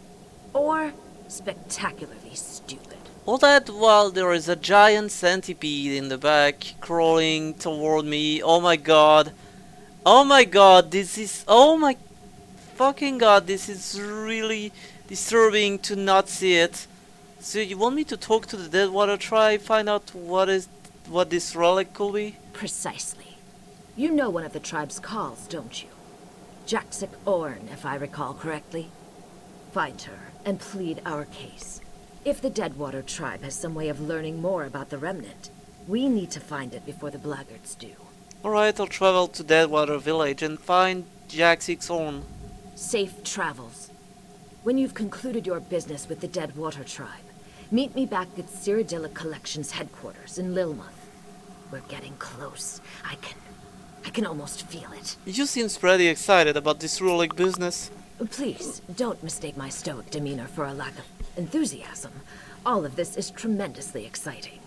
Or spectacularly stupid. All that while there is a giant centipede in the back, crawling toward me. Oh my god. Oh my god, this is... Oh my fucking god, this is really disturbing to not see it. So you want me to talk to the Deadwater tribe, find out what this relic could be? Precisely. You know one of the tribe's calls, don't you? Jaxic Orn, if I recall correctly. Find her and plead our case. If the Deadwater tribe has some way of learning more about the Remnant, we need to find it before the blackguards do. Alright, I'll travel to Deadwater Village and find Jaxic Orn. Safe travels. When you've concluded your business with the Deadwater tribe, meet me back at Cyrodiilic Collection's headquarters in Lilmuth. We're getting close. I can almost feel it. You seem pretty excited about this relic business. Please, don't mistake my stoic demeanor for a lack of enthusiasm. All of this is tremendously exciting.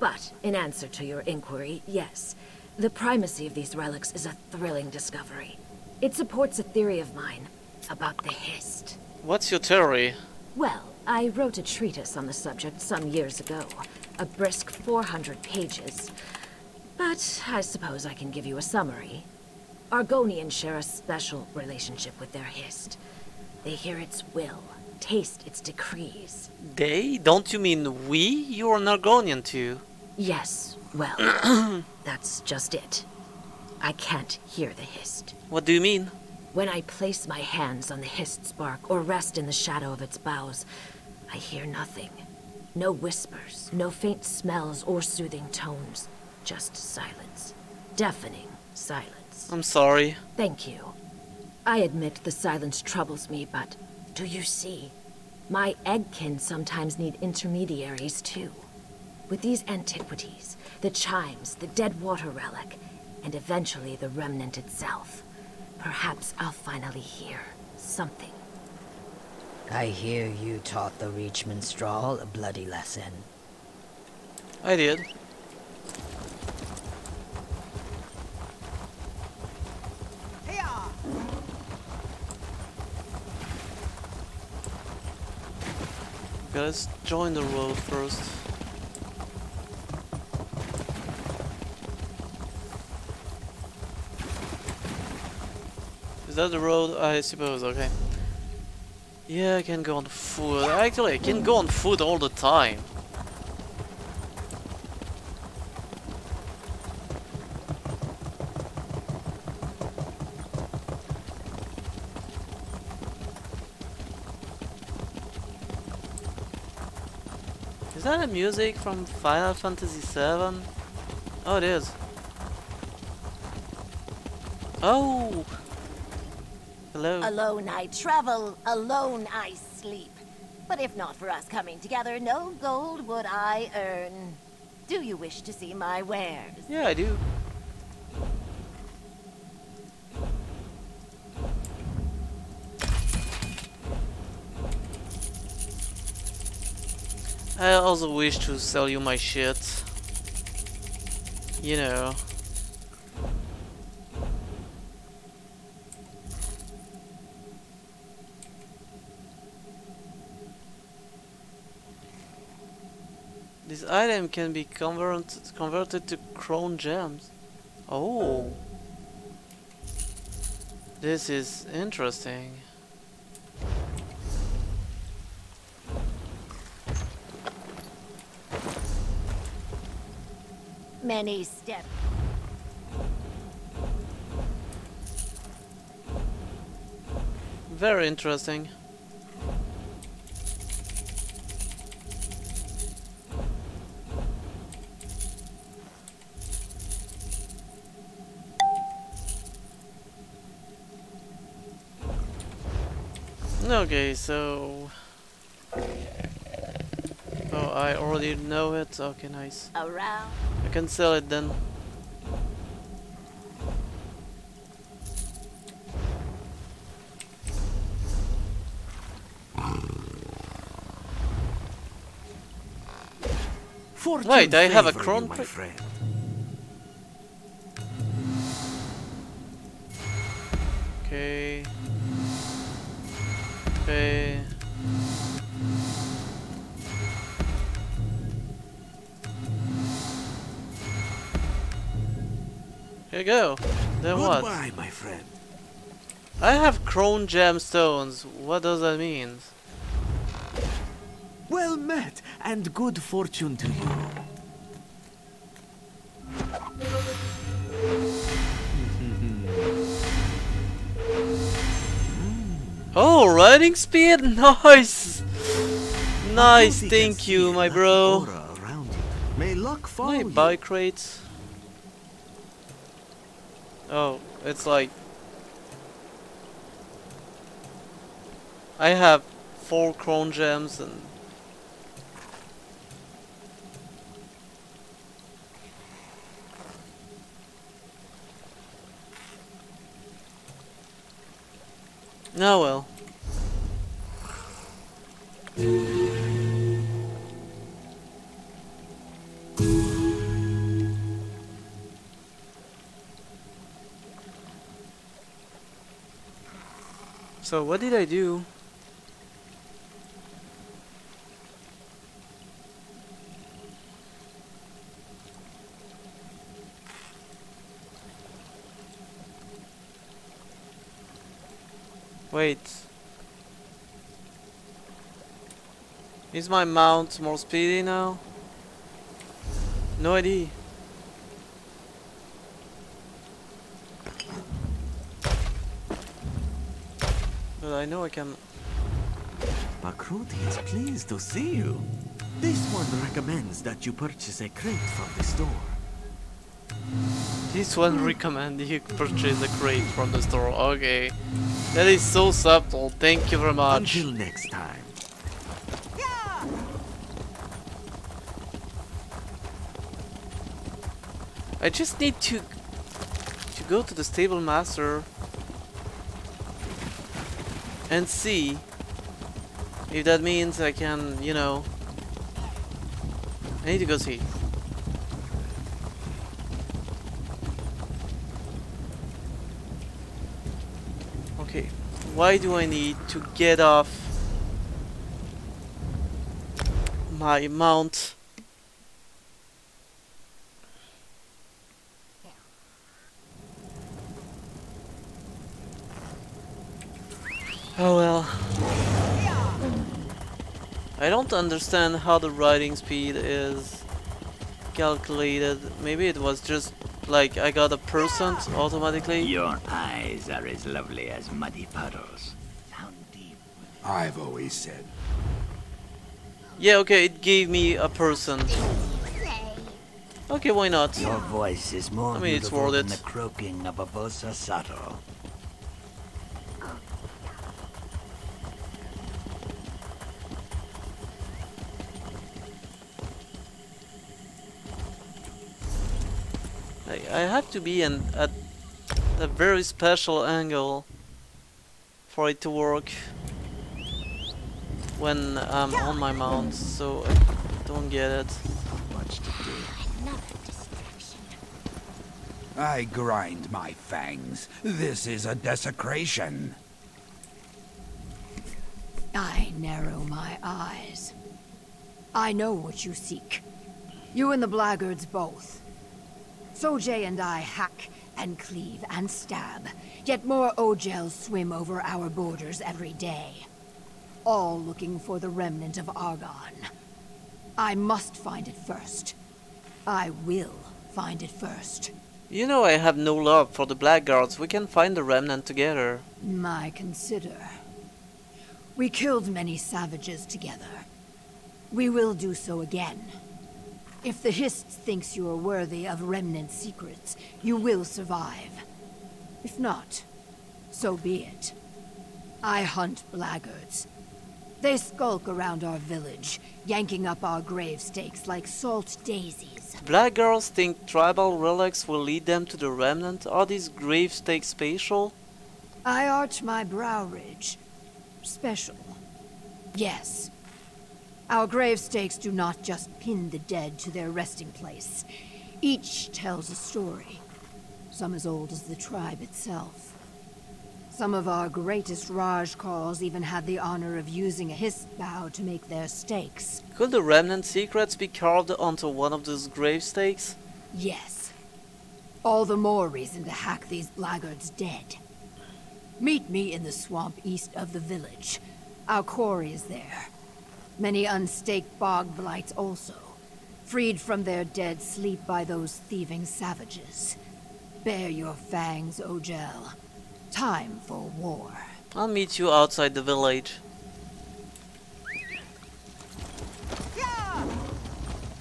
But, in answer to your inquiry, yes, the primacy of these relics is a thrilling discovery. It supports a theory of mine about the Hist. What's your theory? Well, I wrote a treatise on the subject some years ago. A brisk 400 pages. But I suppose I can give you a summary. Argonians share a special relationship with their Hist. They hear its will, taste its decrees. They? Don't you mean we? You're an Argonian too. Yes, well, that's just it. I can't hear the Hist. What do you mean? When I place my hands on the Hist's bark or rest in the shadow of its boughs, I hear nothing. No whispers, no faint smells or soothing tones. Just silence. Deafening silence. I'm sorry. Thank you. I admit the silence troubles me, but do you see? My eggkin sometimes need intermediaries too. With these antiquities, the chimes, the Deadwater relic, and eventually the Remnant itself, perhaps I'll finally hear something. I hear you taught the Reachminstrel a bloody lesson. I did. Okay, let's join the road first. Is that the road? I suppose, okay. Yeah, I can go on foot. Actually, I can go on foot all the time. Is that a music from Final Fantasy VII? Oh, it is. Oh! Hello. Alone I travel, alone I sleep. But if not for us coming together, no gold would I earn. Do you wish to see my wares? Yeah, I do. I also wish to sell you my shit. You know. This item can be converted to Chrome gems. Oh. This is interesting. Many steps. Very interesting. Okay, so... Oh, I already know it. Okay, nice. Around. I can sell it then. Wait, I have a chrome crate. Okay. Okay. Here you go. Then what? Goodbye, my friend. I have Chrome gemstones. What does that mean? Well met, and good fortune to you. Oh, riding speed? Nice! Nice, thank you, my bro. May luck follow my you. bike rates. Oh, it's like... I have 4 Chrome gems and... Oh well. So what did I do? Wait. Is my mount more speedy now? No idea. But I know I can... Bakruti is pleased to see you. This one recommends that you purchase a crate from the store. This one recommends you purchase a crate from the store. Okay. That is so subtle. Thank you very much. Until next time. I just need to go to the stable master and see if that means I can, you know, I need to go see. Okay, why do I need to get off my mount? Oh well. I don't understand how the riding speed is calculated. Maybe it was just like I got a % automatically. Your eyes are as lovely as muddy puddles. I've always said. Yeah, okay, it gave me a %. Okay, why not? Your voice is more beautiful than the it. croaking of a Bosa Sato. I have to be at a very special angle for it to work when I'm on my mount, so I don't get it. Much to do. I grind my fangs. This is a desecration. I narrow my eyes. I know what you seek. You and the blackguards both. Sojay and I hack and cleave and stab, yet more Ojels swim over our borders every day. All looking for the remnant of Argon. I must find it first. I will find it first. You know I have no love for the blackguards. We can find the remnant together. My consider. We killed many savages together. We will do so again. If the Hist thinks you are worthy of remnant secrets, you will survive. If not, so be it. I hunt blackguards. They skulk around our village, yanking up our grave stakes like salt daisies. Blackguards think tribal relics will lead them to the remnant? Are these grave stakes spatial? I arch my brow ridge. Special. Yes. Our grave stakes do not just pin the dead to their resting place. Each tells a story, some as old as the tribe itself. Some of our greatest Rajkals even had the honor of using a Hist bow to make their stakes. Could the remnant secrets be carved onto one of those grave stakes? Yes. All the more reason to hack these blackguards dead. Meet me in the swamp east of the village. Our quarry is there. Many unstaked bog blights also. Freed from their dead sleep by those thieving savages. Bare your fangs, Ojel. Time for war. I'll meet you outside the village.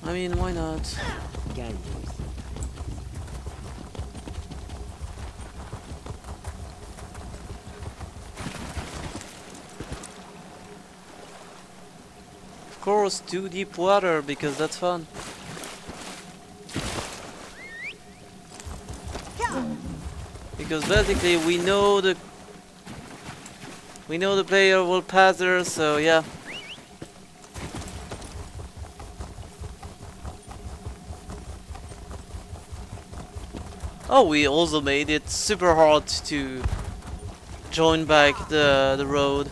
I mean, why not? Of course, too deep water, because that's fun. Because basically we know the player will pass there, so yeah. Oh, we also made it super hard to join back the road.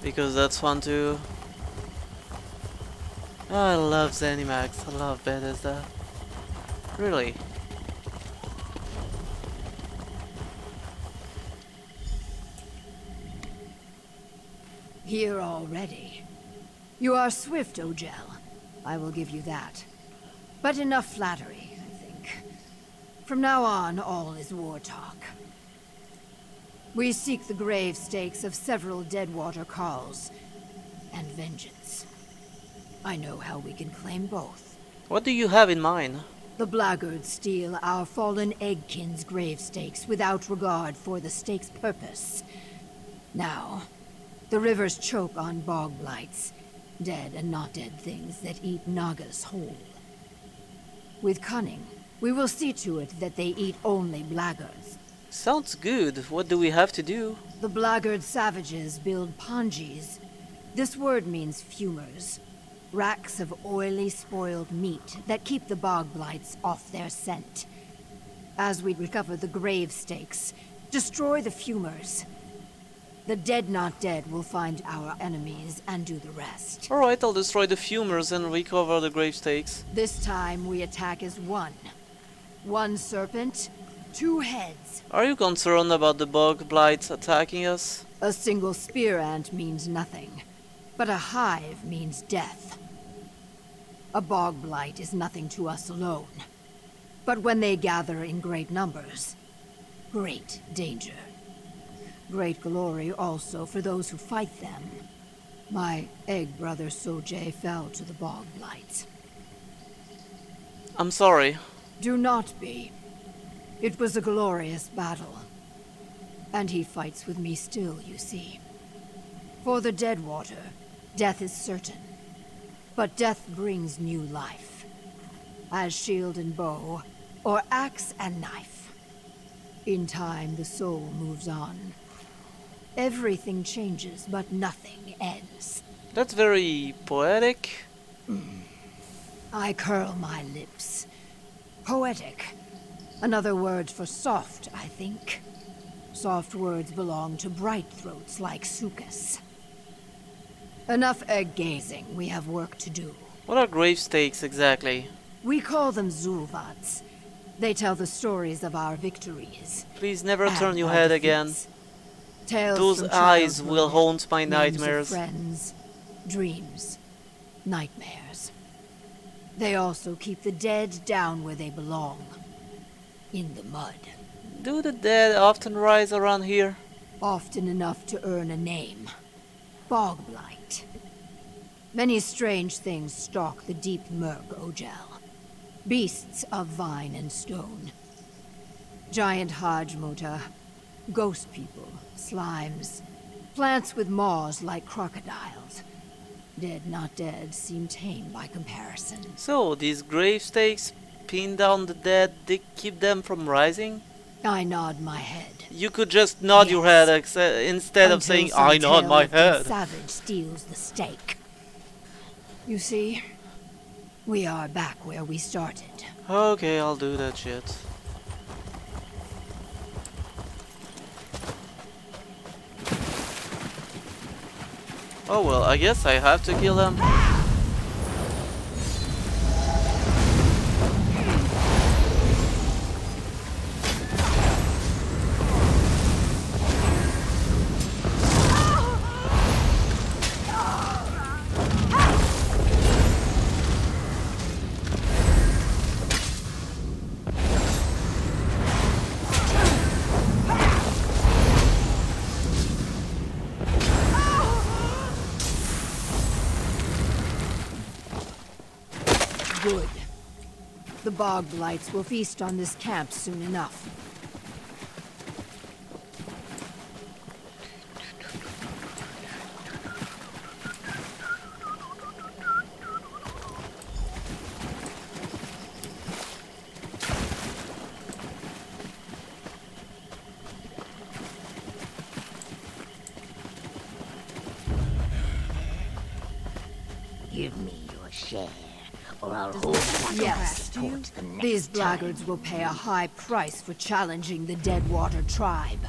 Because that's fun too. Oh, I love Zenimax, I love Bethesda. Really? Here already. You are swift, Ojel. I will give you that. But enough flattery, I think. From now on, all is war talk. We seek the grave stakes of several Deadwater Carls, and vengeance. I know how we can claim both. What do you have in mind? The blackguards steal our fallen Eggkin's grave stakes without regard for the stake's purpose. Now, the rivers choke on bog blights, dead and not dead things that eat Nagas whole. With cunning, we will see to it that they eat only blackguards. Sounds good. What do we have to do? The blackguard savages build ponjis. This word means fumers. Racks of oily, spoiled meat that keep the bog blights off their scent. As we recover the grave stakes, destroy the fumers. The dead not dead will find our enemies and do the rest. Alright, I'll destroy the fumers and recover the grave stakes. This time we attack as one. One serpent, 2 heads. Are you concerned about the bog blights attacking us? A single spear ant means nothing, but a hive means death. A bog blight is nothing to us alone, but when they gather in great numbers, great danger. Great glory also for those who fight them. My egg brother Sojay fell to the bog blights. I'm sorry. Do not be. It was a glorious battle. And he fights with me still, you see. For the Deadwater, death is certain. But death brings new life. As shield and bow, or axe and knife. In time, the soul moves on. Everything changes, but nothing ends. That's very poetic. I curl my lips. Poetic. Another word for soft, I think. Soft words belong to bright throats like Sukas. Enough egg-gazing. We have work to do. What are grave stakes exactly? We call them Zulvats. They tell the stories of our victories. Please never turn your head again. Tales Those eyes will haunt my nightmares. Friends, dreams, nightmares. They also keep the dead down where they belong. In the mud. Do the dead often rise around here? Often enough to earn a name. Bog blight. Many strange things stalk the deep murk, Ojel. Beasts of vine and stone. Giant Hajmota. Ghost people. Slimes. Plants with maws like crocodiles. Dead not dead seem tame by comparison. So, these grave stakes pin down the dead, they keep them from rising? I nod my head. You could just nod your head instead of saying, I nod my head. Savage steals the stake. You see, we are back where we started. Okay, I'll do that shit. Oh well, I guess I have to kill them. Good. The bog blights will feast on this camp soon enough. Give me your share. Or I'll hold yes, these blackguards will pay a high price for challenging the Deadwater tribe.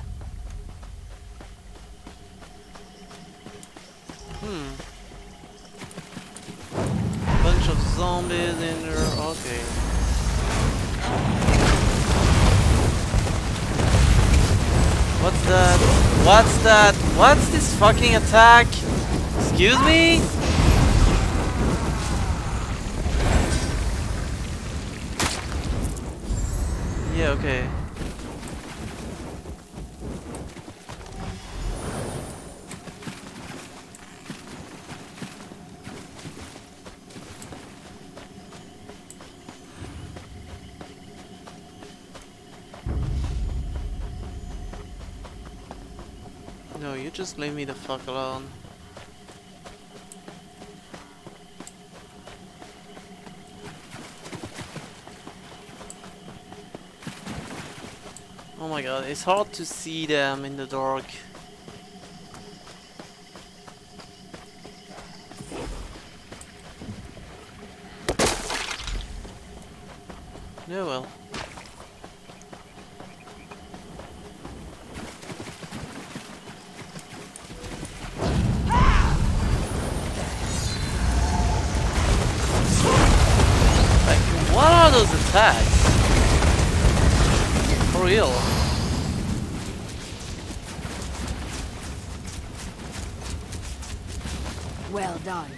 Bunch of zombies in there, okay. What's that? What's that? What's this fucking attack? Excuse me? Yeah, okay. No, you just leave me the fuck alone. Oh my god, it's hard to see them in the dark. Yeah, well. Like, what are those attacks? For real. Well done.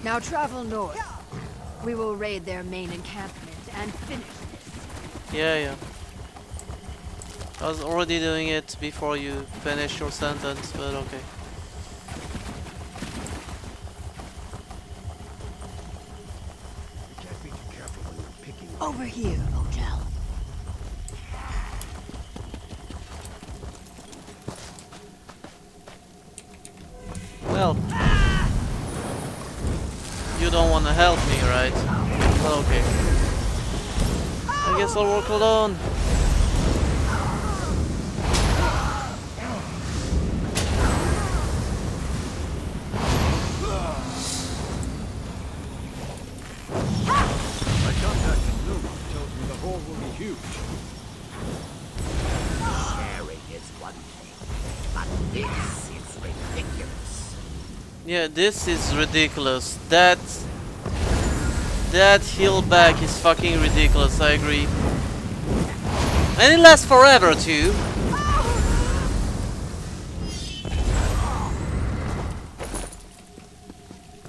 Now travel north. We will raid their main encampment and finish this. Yeah. I was already doing it before you finished your sentence, but okay. You can't be too careful when you're picking. Over here, Ojel. Well, you don't want to help me, right? Well, okay. I guess I'll work alone. My contact in Numa tells me the hole will be huge. Sharing is one thing, but this is ridiculous. Yeah, this is ridiculous. That heal back is fucking ridiculous, I agree. And it lasts forever too.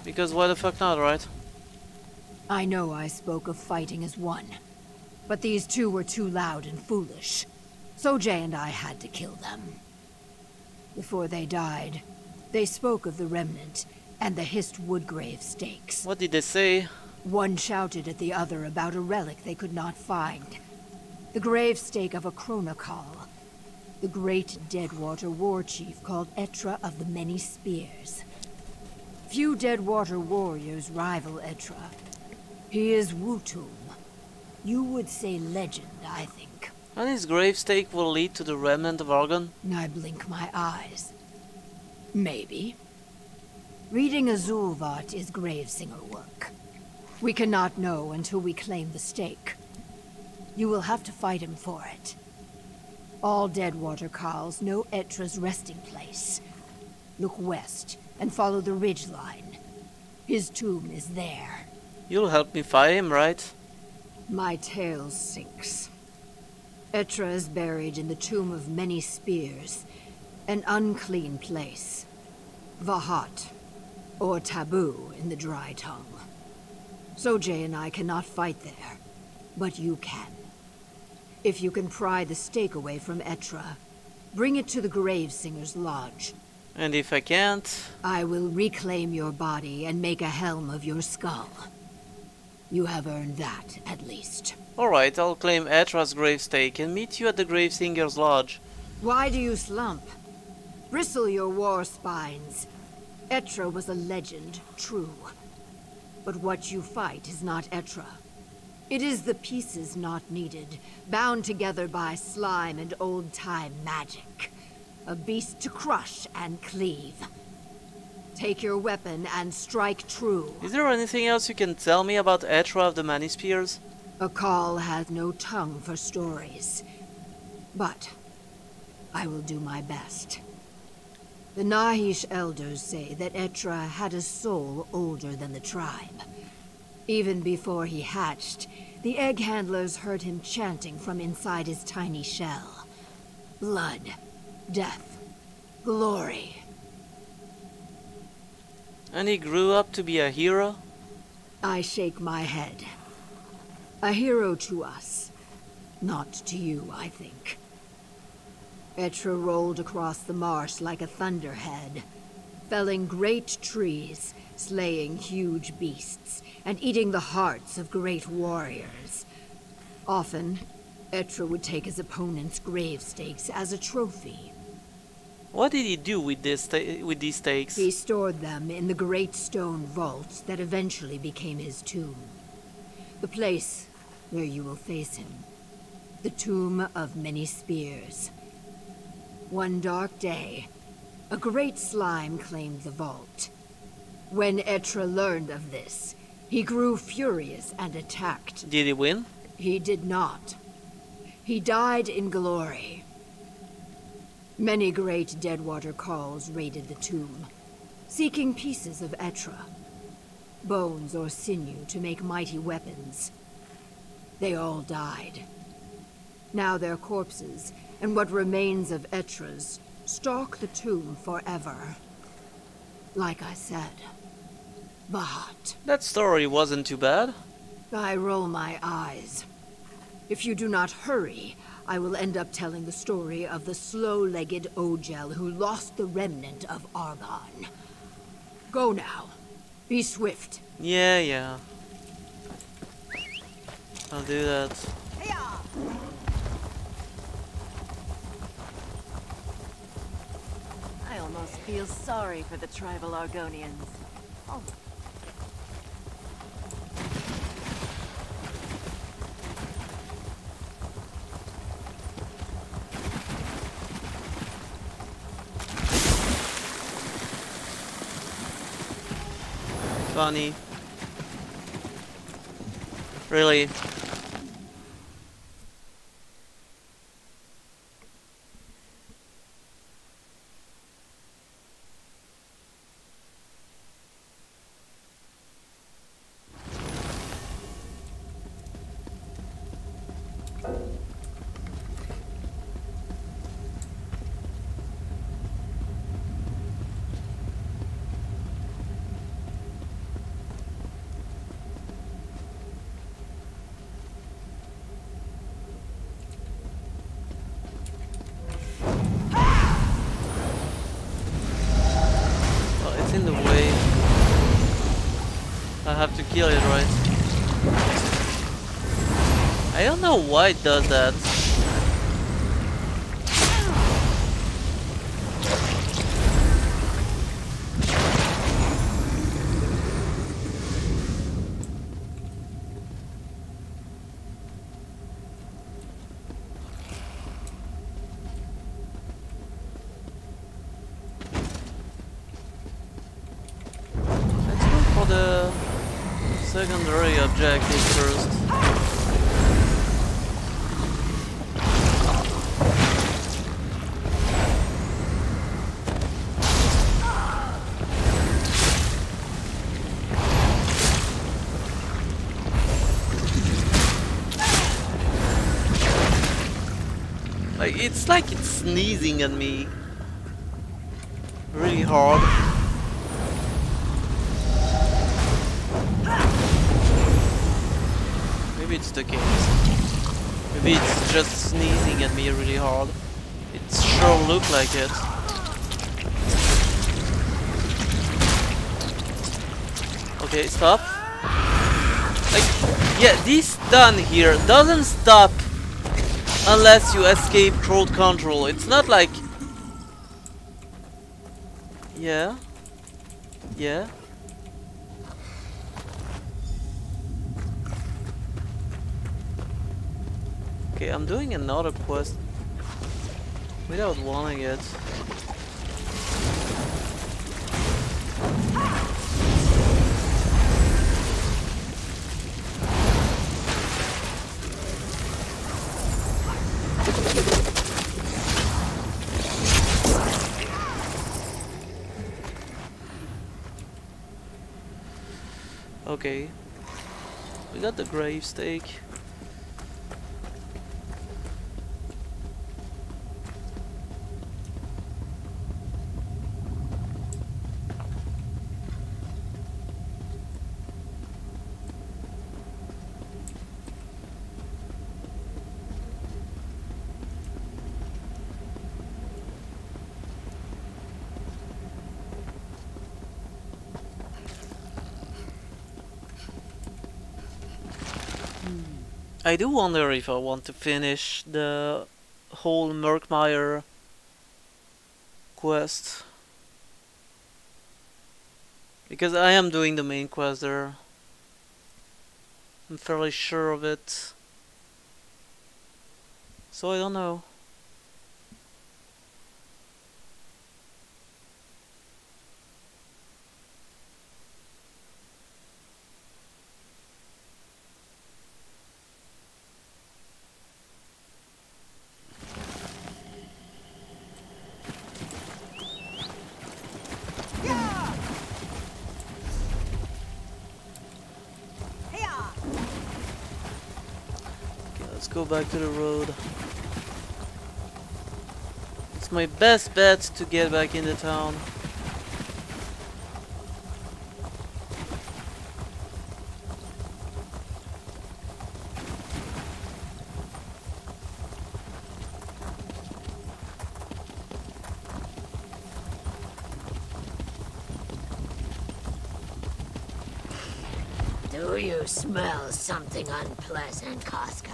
Because why the fuck not, right? I know I spoke of fighting as one, but these two were too loud and foolish. So Jay and I had to kill them. Before they died, they spoke of the Remnant and the Hist Woodgrave stakes. What did they say? One shouted at the other about a relic they could not find. The grave stake of a Chronokal, the great Deadwater war chief called Etra of the Many Spears. Few Deadwater warriors rival Etra. He is Wutum. You would say legend, I think. And his grave stake will lead to the Remnant of Argon? I blink my eyes. Maybe. Reading Azulvat is Gravesinger work. We cannot know until we claim the stake. You will have to fight him for it. All Deadwater Khals know Etra's resting place. Look west and follow the ridge line. His tomb is there. You'll help me fight him, right? My tail sinks. Etra is buried in the Tomb of Many Spears, an unclean place. Vahat, or taboo in the Dry Tongue. Sojay and I cannot fight there, but you can. If you can pry the stake away from Etra, bring it to the Gravesinger's lodge. And if I can't? I will reclaim your body and make a helm of your skull. You have earned that, at least. Alright, I'll claim Etra's grave stake and meet you at the Gravesinger's lodge. Why do you slump? Bristle your war spines. Etra was a legend, true. But what you fight is not Etra. It is the pieces not needed, bound together by slime and old-time magic. A beast to crush and cleave. Take your weapon and strike true. Is there anything else you can tell me about Etra of the Many Spears? A call has no tongue for stories. But I will do my best. The Nahish elders say that Etra had a soul older than the tribe. Even before he hatched, the egg handlers heard him chanting from inside his tiny shell. Blood, death, glory. And he grew up to be a hero? I shake my head. A hero to us. Not to you, I think. Etra rolled across the marsh like a thunderhead, felling great trees, slaying huge beasts, and eating the hearts of great warriors. Often, Etra would take his opponent's grave stakes as a trophy. What did he do with these stakes? He stored them in the great stone vault that eventually became his tomb. The place where you will face him. The Tomb of Many Spears. One dark day, a great slime claimed the vault. When Etra learned of this, he grew furious and attacked. Did he win? He did not. He died in glory. Many great Deadwater Khals raided the tomb, seeking pieces of Etra. Bones or sinew to make mighty weapons. They all died. Now their corpses, and what remains of Etras, stalk the tomb forever. Like I said, Bahat. That story wasn't too bad. I roll my eyes. If you do not hurry, I will end up telling the story of the slow-legged Ojel who lost the remnant of Argonne. Go now. Be swift. Yeah. I'll do that. I almost feel sorry for the tribal Argonians. Oh. Funny. Really? In the way. I have to kill it, right? I don't know why it does that. The secondary objective first. It's like it's sneezing at me really hard. Maybe it's the case. Maybe it's just sneezing at me really hard. It sure looked like it. Okay, stop. Like, yeah, this stun here doesn't stop unless you escape crowd control. It's not like... Yeah. Okay, I'm doing another quest without wanting it. Okay, we got the grave stake. I do wonder if I want to finish the whole Murkmire quest, because I am doing the main quest there. I'm fairly sure of it, so I don't know. go back to the road. It's my best bet to get back into town. Do you smell something unpleasant, Casca?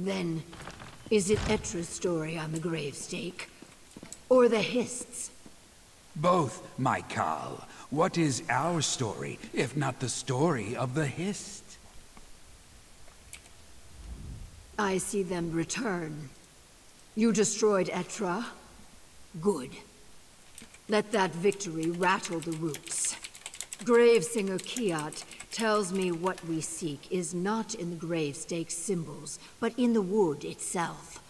Then, is it Etra's story on the gravestake? Or the Hist's? Both, my Carl. What is our story, if not the story of the Hist? I see them return. You destroyed Etra? Good. Let that victory rattle the roots. Gravesinger Kiat tells me what we seek is not in the gravestake symbols, but in the wood itself.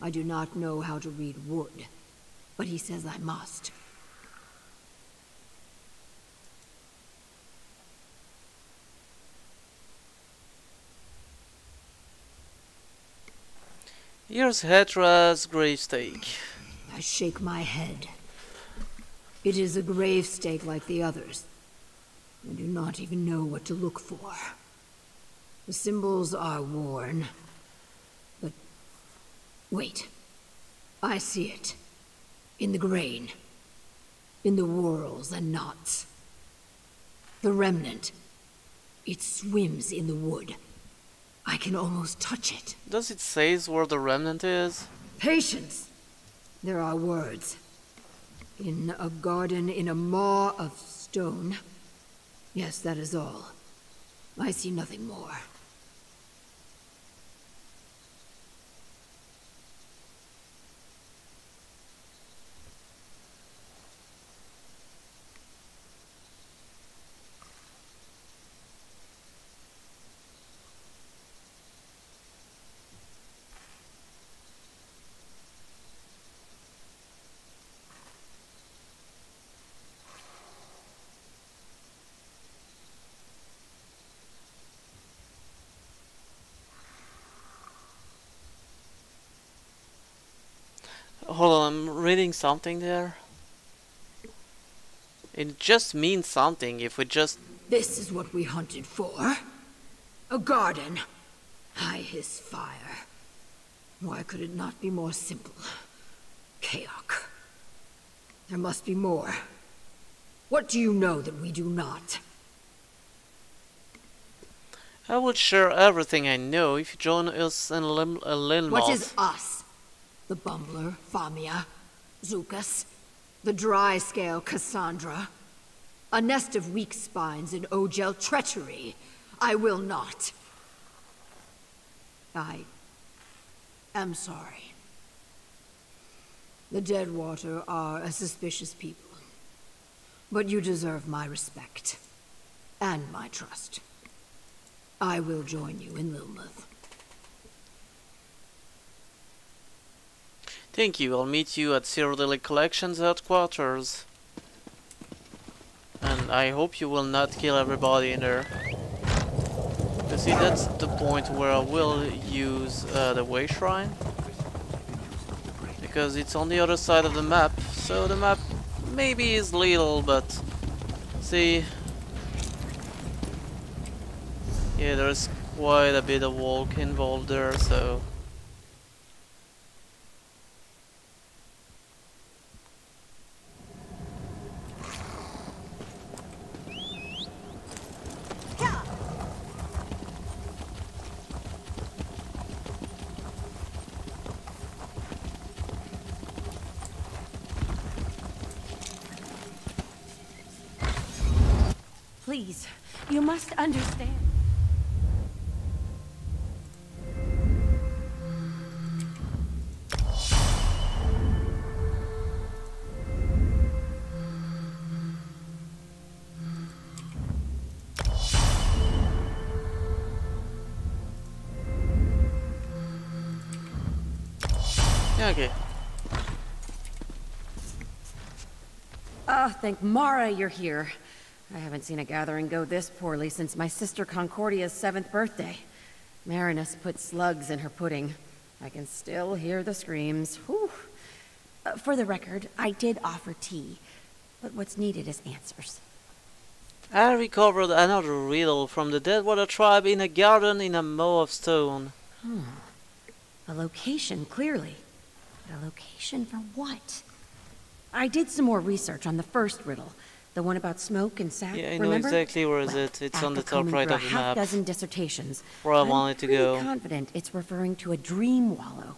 I do not know how to read wood, but he says I must. Here's Etra's gravestake. I shake my head. It is a gravestake like the others. I do not even know what to look for. The symbols are worn. But... wait. I see it. In the grain. In the whorls and knots. The remnant. It swims in the wood. I can almost touch it. Does it say where the remnant is? Patience! There are words. In a garden in a maw of stone. Yes, that is all. I see nothing more. Hold on, I'm reading something there. It just means something if we just... This is what we hunted for. A garden. I hiss fire. Why could it not be more simple? Kaok. There must be more. What do you know that we do not? I will share everything I know if you join us in Linmoth. What is us? The Bumbler, Famia, Zukas, the Dry-Scale Cassandra. A nest of weak spines and Ogel treachery. I will not. I am sorry. The Deadwater are a suspicious people. But you deserve my respect. And my trust. I will join you in Linmoth. Thank you, I'll meet you at Cyrodiilic Collection's headquarters. And I hope you will not kill everybody in there. You see, that's the point where I will use the Way Shrine. Because it's on the other side of the map, so the map maybe is little, but... see... yeah, there's quite a bit of walk involved there, so... Please, you must understand. Yeah, okay. Ah, thank Mara you're here. I haven't seen a gathering go this poorly since my sister Concordia's 7th birthday. Marinus put slugs in her pudding. I can still hear the screams. Whew. For the record, I did offer tea, but what's needed is answers. I recovered another riddle from the Deadwater tribe in a garden in a mow of stone. A location, clearly. But a location for what? I did some more research on the first riddle. The one about smoke and sack, Yeah, I know remember? exactly where is it. It's on the top right of the map. Half-dozen dissertations. Where I wanted to go. I'm confident it's referring to a dream wallow.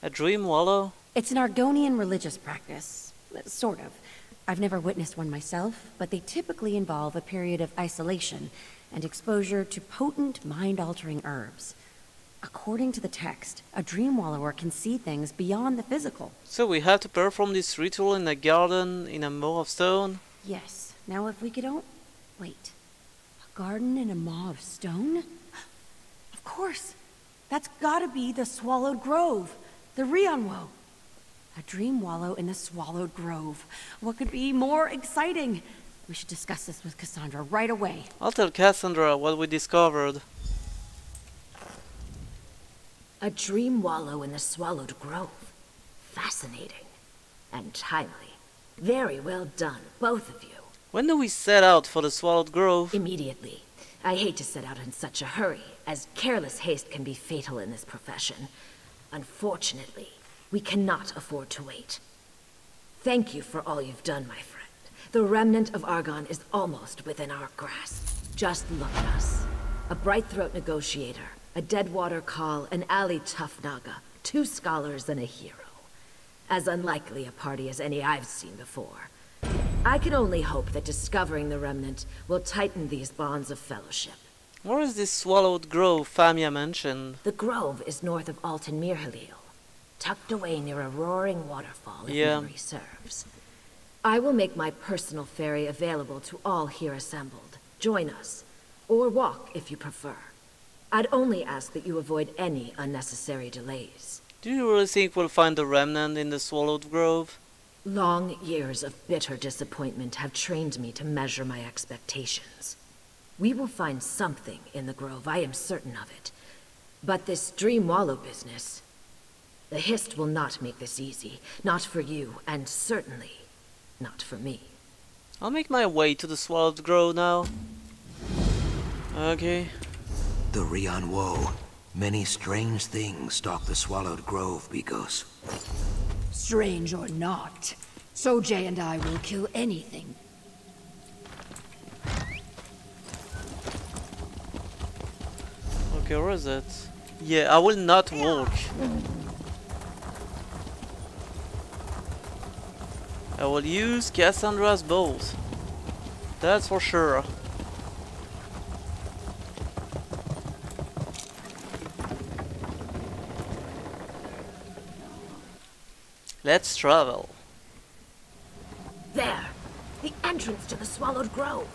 A dream wallow? It's an Argonian religious practice. Sort of. I've never witnessed one myself, but they typically involve a period of isolation and exposure to potent, mind-altering herbs. According to the text, a dream wallower can see things beyond the physical. So we have to perform this ritual in a garden in a mow of stone? Yes. Now if we could wait. A garden in a maw of stone? Of course. That's gotta be the Swallowed Grove. The Rionwo. A dream wallow in the Swallowed Grove. What could be more exciting? We should discuss this with Cassandra right away. I'll tell Cassandra what we discovered. A dream wallow in the Swallowed Grove. Fascinating. And timely. Very well done, both of you. When do we set out for the Swallowed Grove? Immediately. I hate to set out in such a hurry, as careless haste can be fatal in this profession. Unfortunately, we cannot afford to wait. Thank you for all you've done, my friend. The remnant of Argon is almost within our grasp. Just look at us. A Brightthroat negotiator, a Deadwater Call, an alley tough Naga, 2 scholars and a hero. As unlikely a party as any I've seen before. I can only hope that discovering the remnant will tighten these bonds of fellowship. Where is this Swallowed Grove Famia mentioned? The grove is north of Alton Mirhalil, tucked away near a roaring waterfall if memory serves. I will make my personal ferry available to all here assembled. Join us, or walk if you prefer. I'd only ask that you avoid any unnecessary delays. Do you really think we'll find the remnant in the Swallowed Grove? Long years of bitter disappointment have trained me to measure my expectations. We will find something in the grove, I am certain of it. But this Dream Wallow business... The Hist will not make this easy. Not for you, and certainly not for me. I'll make my way to the Swallowed Grove now. Okay. The Rionwo. Many strange things stalk the Swallowed Grove, Bigos. Strange or not, Sojay and I will kill anything. Okay, where is it? Yeah, I will not walk. I will use Cassandra's bolt. That's for sure. Let's travel. There! The entrance to the Swallowed Grove!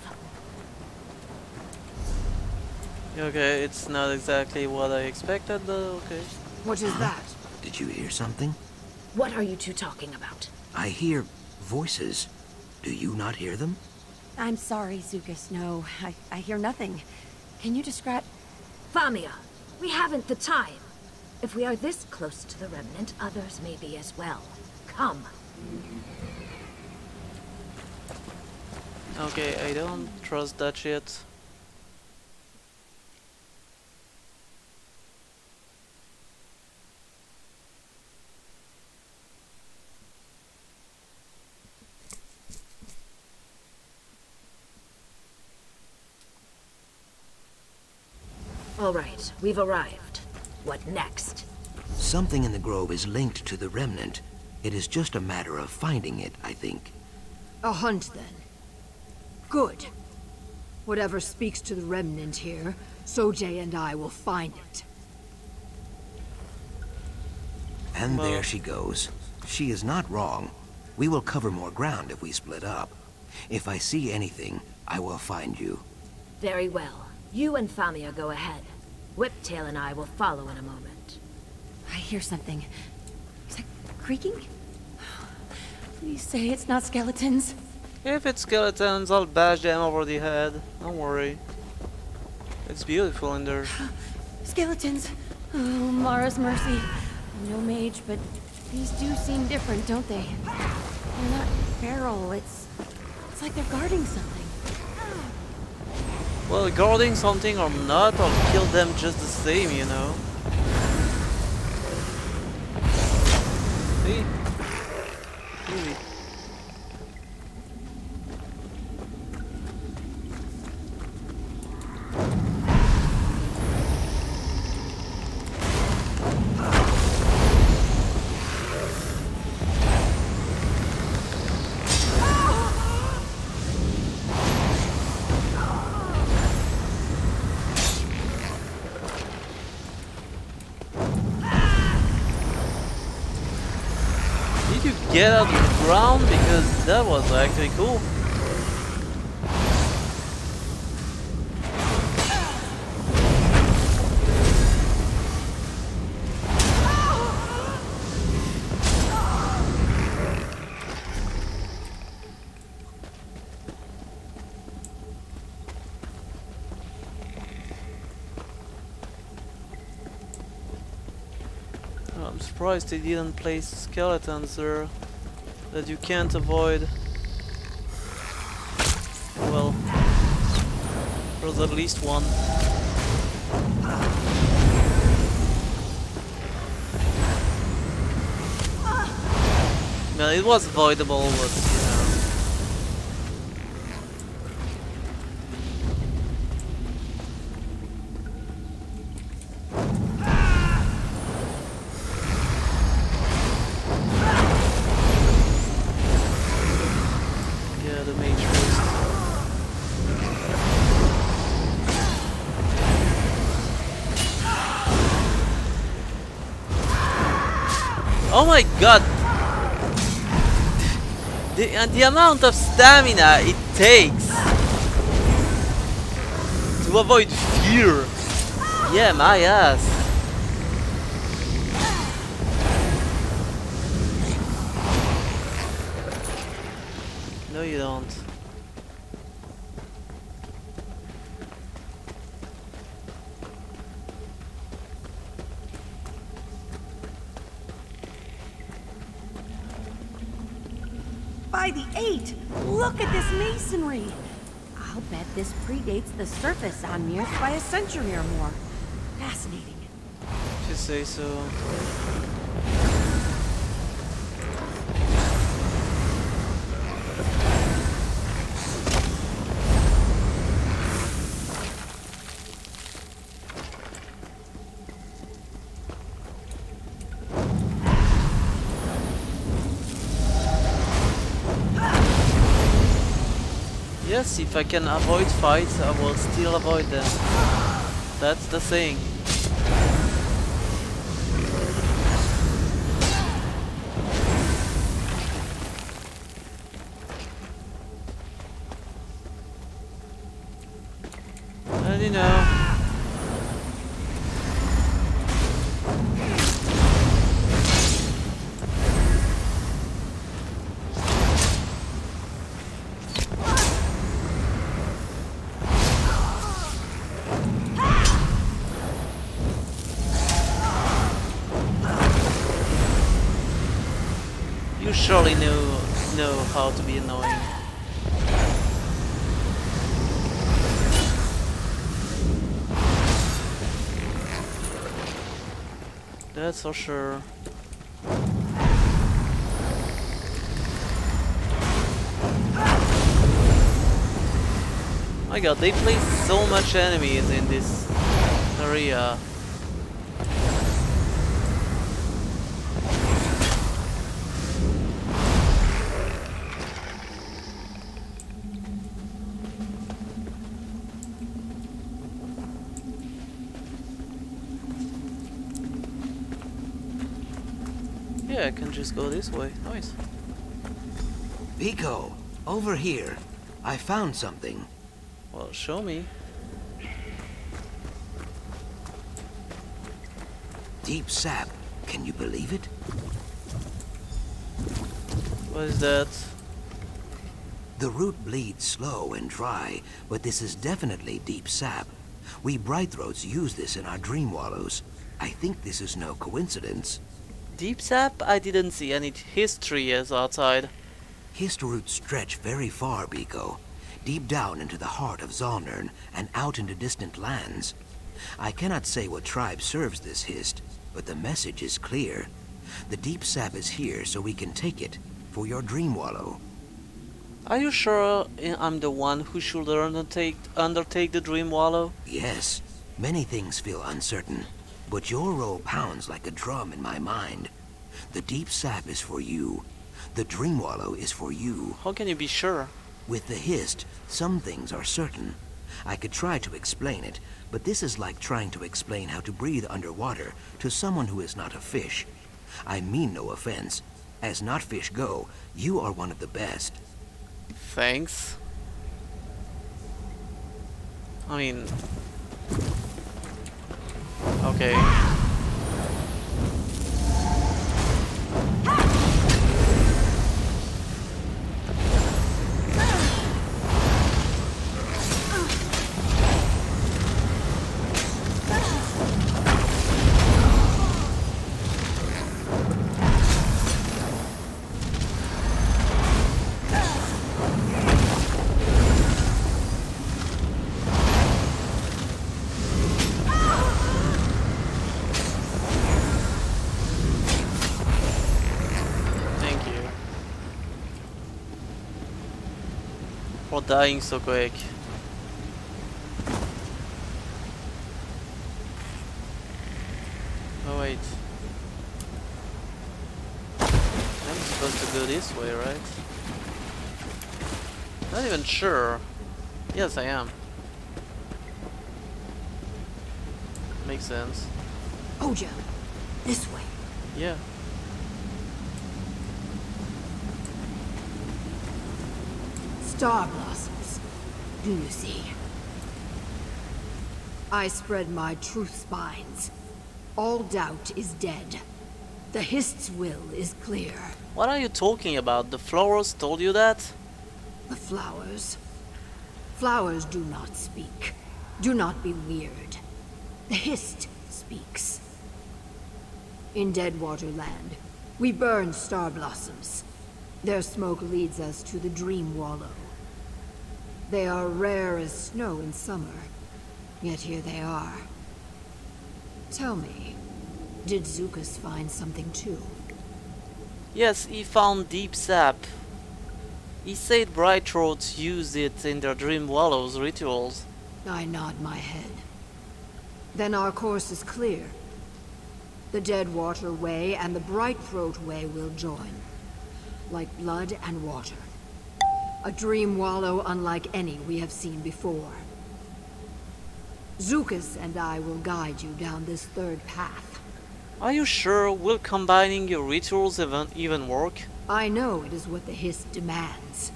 Okay, it's not exactly what I expected, though, okay. What is that? Did you hear something? What are you two talking about? I hear voices. Do you not hear them? I'm sorry, Zukas. No, I hear nothing. Can you describe... Famia, we haven't the time. If we are this close to the remnant, others may be as well. Come. Okay, I don't trust that shit. All right, we've arrived. What next? Something in the grove is linked to the remnant. It is just a matter of finding it, I think. A hunt, then. Good. Whatever speaks to the remnant here, Sojay and I will find it. And there she goes. She is not wrong. We will cover more ground if we split up. If I see anything, I will find you. Very well. You and Famia go ahead. Whiptail and I will follow in a moment. I hear something. Is that creaking? Please say it's not skeletons. If it's skeletons, I'll bash them over the head. Don't worry. It's beautiful in there. Skeletons. Oh, Mara's mercy. I'm no mage, but these do seem different, don't they? They're not feral. It's like they're guarding something. Well, guarding something or not, I'll kill them just the same, you know. See? Really? Get out of the ground, because that was actually cool. I'm surprised they didn't place skeletons there that you can't avoid. Well, there's at least one. Well, it was avoidable, but you know. Oh my god! The amount of stamina it takes to avoid fear! Yeah, my ass! No, you don't. By the 8! Look at this masonry! I'll bet this predates the surface on Mirth by a century or more. Fascinating. If you say so. Yes, if I can avoid fights, I will still avoid them. That's the thing. And you know. You surely know how to be annoying. That's for sure. My god, they placed so much enemies in this area. Yeah, I can just go this way. Nice. Pico, over here. I found something. Well, show me. Deep sap. Can you believe it? What is that? The root bleeds slow and dry, but this is definitely deep sap. We Brightthroats use this in our dream wallows. I think this is no coincidence. Deep sap? I didn't see any history as outside. Hist roots stretch very far, Biko. Deep down into the heart of Zalnern and out into distant lands. I cannot say what tribe serves this Hist, but the message is clear. The deep sap is here so we can take it for your dream wallow. Are you sure I'm the one who should undertake the dream wallow? Yes. Many things feel uncertain, but your role pounds like a drum in my mind. The deep sap is for you. The dream wallow is for you. How can you be sure? With the Hist, some things are certain. I could try to explain it, but this is like trying to explain how to breathe underwater to someone who is not a fish. I mean no offense. As not fish go, you are one of the best. Thanks. I mean... Okay. For dying so quick. Oh wait. I'm supposed to go this way, right? Not even sure. Yes, I am. Makes sense. Ojel, this way. Yeah. Star blossoms, do you see? I spread my truth spines. All doubt is dead. The Hist's will is clear. What are you talking about? The flowers told you that? The flowers? Flowers do not speak. Do not be weird. The Hist speaks. In Deadwater Land, we burn star blossoms. Their smoke leads us to the Dream Wallow. They are rare as snow in summer, yet here they are. Tell me, did Zucas find something too? Yes, he found deep sap. He said Brightthroats used it in their Dream Wallows rituals. I nod my head. Then our course is clear. The Deadwater Way and the Brightthroat Way will join. Like blood and water. A dream wallow unlike any we have seen before. Zucas and I will guide you down this third path. Are you sure will combining your rituals even work? I know it is what the Hist demands.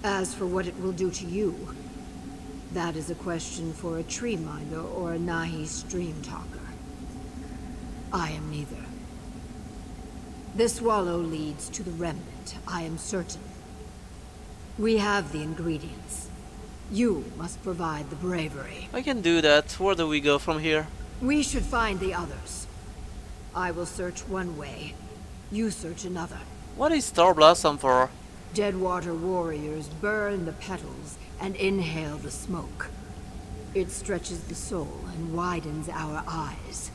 As for what it will do to you, that is a question for a tree minder or a Nahi stream talker. I am neither. This wallow leads to the remnant, I am certain. We have the ingredients. You must provide the bravery. I can do that. Where do we go from here? We should find the others. I will search one way. You search another. What is Star Blossom for? Deadwater warriors burn the petals and inhale the smoke. It stretches the soul and widens our eyes.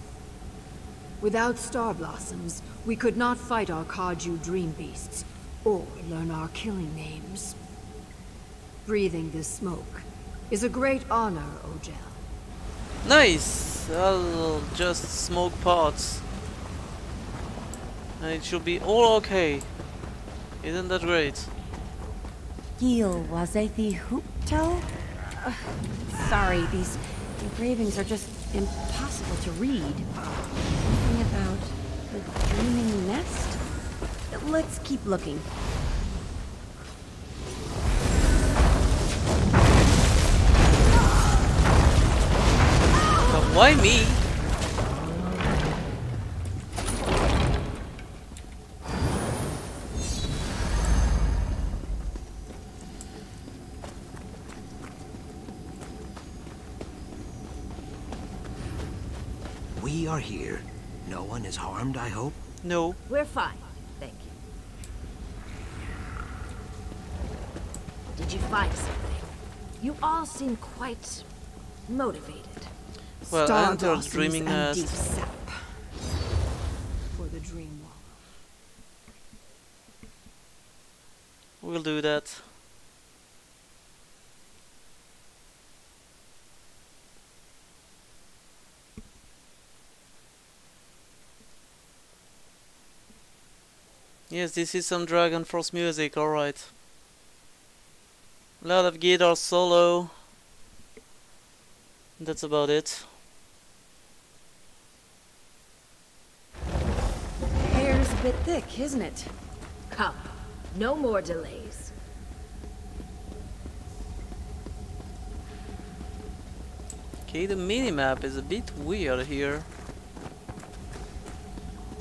Without star blossoms, we could not fight our Kaju dream beasts, or learn our killing names. Breathing this smoke is a great honor, Ojel. Nice! I'll just smoke pots. And it should be all okay. Isn't that great? Gil Wazethi Hooptel? Sorry, these engravings are just impossible to read. Something about the dreaming nest? Let's keep looking. But why me? we are here, no one is harmed, I hope? No. We're fine, thank you. Did you find something? You all seem quite motivated. Well, Star enter blossoms Dreaming and deep Nest. sap for the dream wall. We'll do that. Yes, this is some Dragon Force music, alright. A lot of guitar solo. That's about it. Hair's a bit thick, isn't it? Come, no more delays. Okay, the minimap is a bit weird here.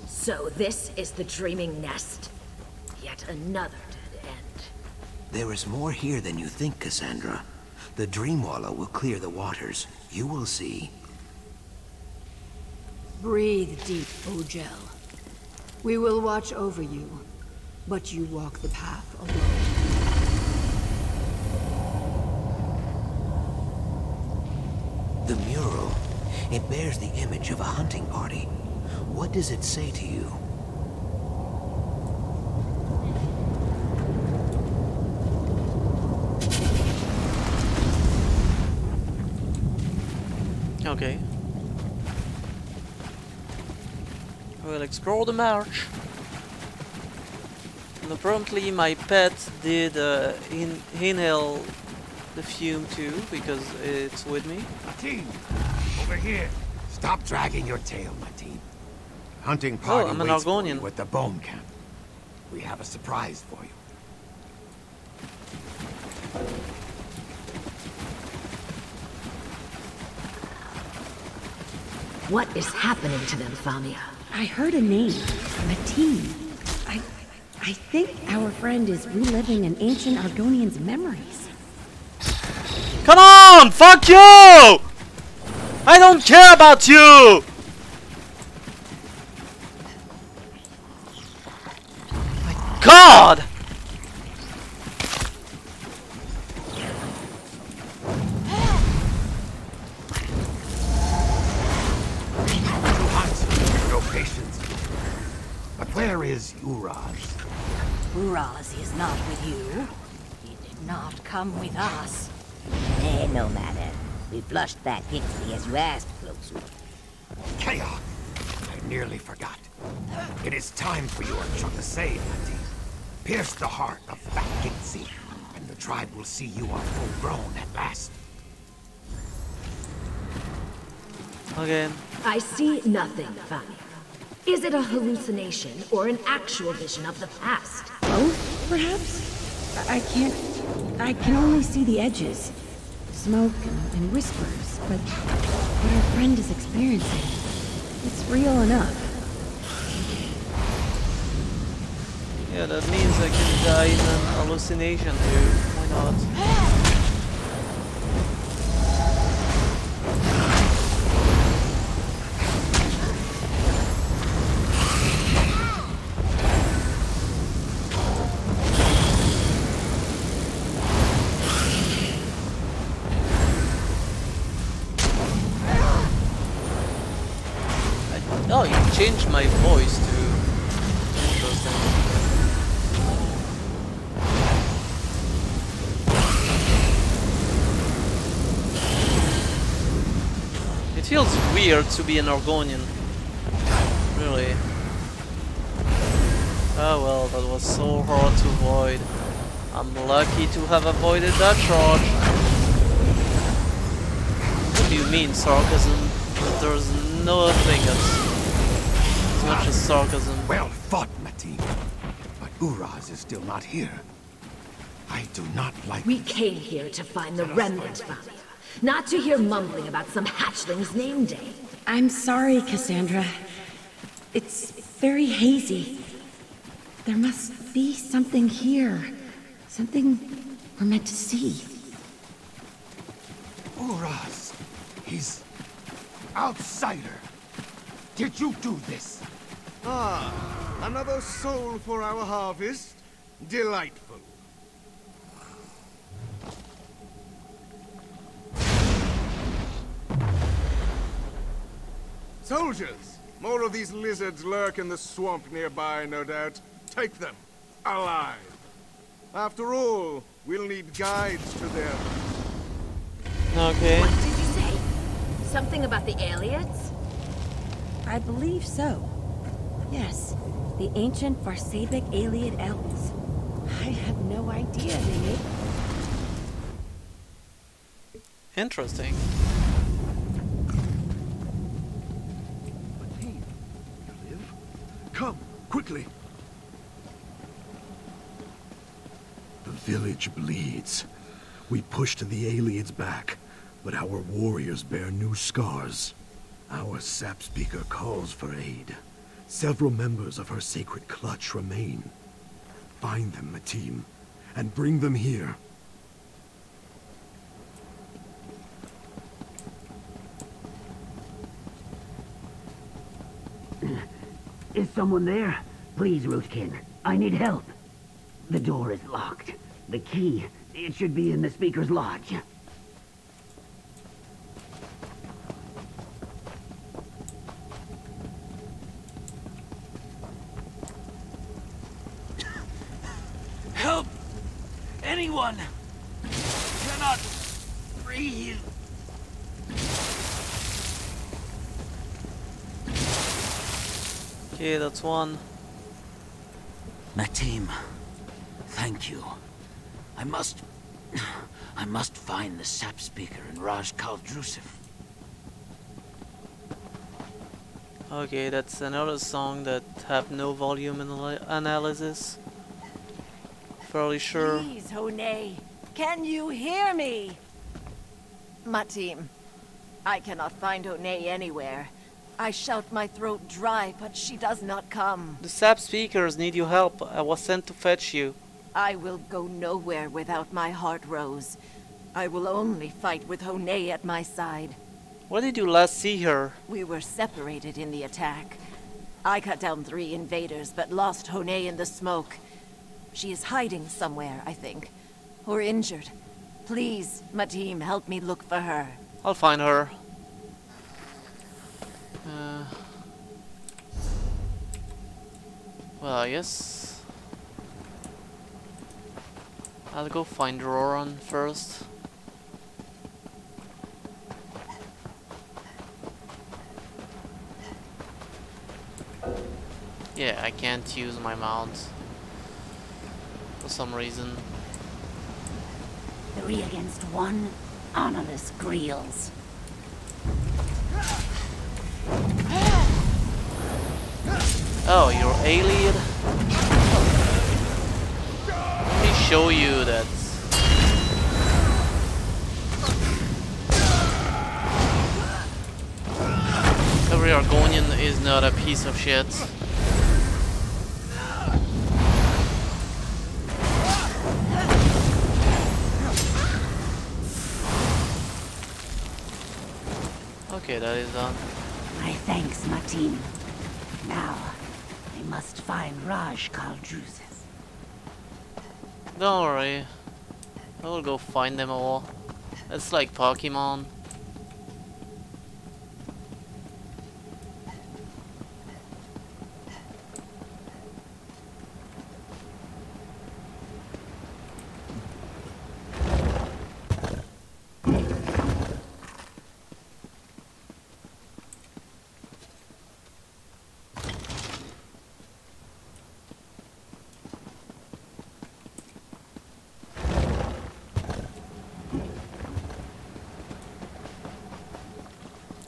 So this is the Dreaming Nest. Yet another dead end. There is more here than you think, Cassandra. The Dreamwallah will clear the waters. You will see. Breathe deep, Ojel. We will watch over you, but you walk the path alone. The mural. It bears the image of a hunting party. What does it say to you? Okay. We'll explore the march. And apparently my pet did inhale the fume too, because it's with me. Mateen, over here. Stop dragging your tail, Mateen. Hunting party I'm an waits for Argonian. you at the bone camp. We have a surprise for you. What is happening to them, Famia? I heard a name. Mateen. I think our friend is reliving an ancient Argonian's memories. Come on! Fuck you! I don't care about you! My God! No patience. But where is Uraz? Uraz is not with you. He did not come with us. No matter. We flushed that Gixley as you asked, Floatsuit. Chaos! I nearly forgot. It is time for your Chuck to save, Mateen. Pierce the heart of Fat Gixley, and the tribe will see you are full grown at last. Again. I see nothing, Famia. Is it a hallucination or an actual vision of the past? Both, perhaps? I can only see the edges. Smoke and whispers, but what our friend is experiencing, it's real enough. Yeah, that means I can die in an hallucination, dude. Why not? Oh, you changed my voice to... Interesting. It feels weird to be an Argonian. Really. Oh well, that was so hard to avoid. I'm lucky to have avoided that charge. What do you mean, sarcasm? There's nothing that's as much as sarcasm. Well fought, Mateen. But Uraz is still not here. I do not like We came here to find the remnant, Famia. Not to hear mumbling about some hatchling's name day. I'm sorry, Cassandra. It's very hazy. There must be something here. Something we're meant to see. Uraz. He's outsider. did you do this? Ah, another soul for our harvest? Delightful. Soldiers! More of these lizards lurk in the swamp nearby, no doubt. Take them, alive. After all, we'll need guides to them. Okay. What did you say? Something about the aliens? I believe so. Yes, the ancient Varsabic Aliad elves. I had no idea they made... Interesting. Mateen, you live? Come, quickly. The village bleeds. We pushed the Aliads back, but our warriors bear new scars. Our sap speaker calls for aid. Several members of her sacred clutch remain. Find them, Mateen, and bring them here. Is someone there? Please, Rootkin. I need help. The door is locked. The key, it should be in the speaker's lodge. Help! Anyone! Cannot breathe. Okay, that's one. Mateen, thank you. I must find the sap speaker in Raj Kal Drusif. Okay, that's another song that have no volume analysis. Fairly sure. Please, Honay, can you hear me? Mateen, I cannot find Honay anywhere. I shout my throat dry, but she does not come. The sap speakers need your help. I was sent to fetch you. I will go nowhere without my heart rose. I will only fight with Honay at my side. Where did you last see her? We were separated in the attack. I cut down 3 invaders, but lost Honay in the smoke. She is hiding somewhere, I think. Or injured. Please, Mateen, help me look for her. I'll find her. Well, I guess I'll go find Roran first. Yeah, I can't use my mount for some reason. 3 against 1, honorless Greels. Oh, you're alien? Let me show you that. Every Argonian is not a piece of shit. Okay, that is done. My thanks, Mateen. Now, I must find Raj Kal Drusif. Don't worry. I will go find them all. It's like Pokemon.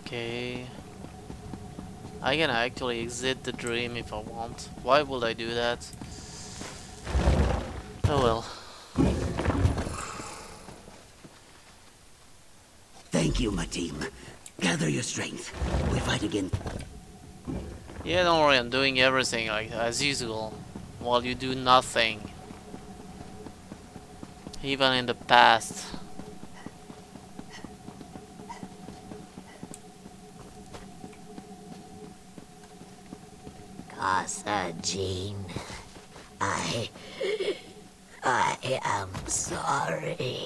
Okay. I can actually exit the dream if I want. Why would I do that? Oh well. Thank you, Mateen. Gather your strength. We fight again. Yeah, don't worry, I'm doing everything like as usual, while you do nothing. Even in the past. Asajin. I am sorry.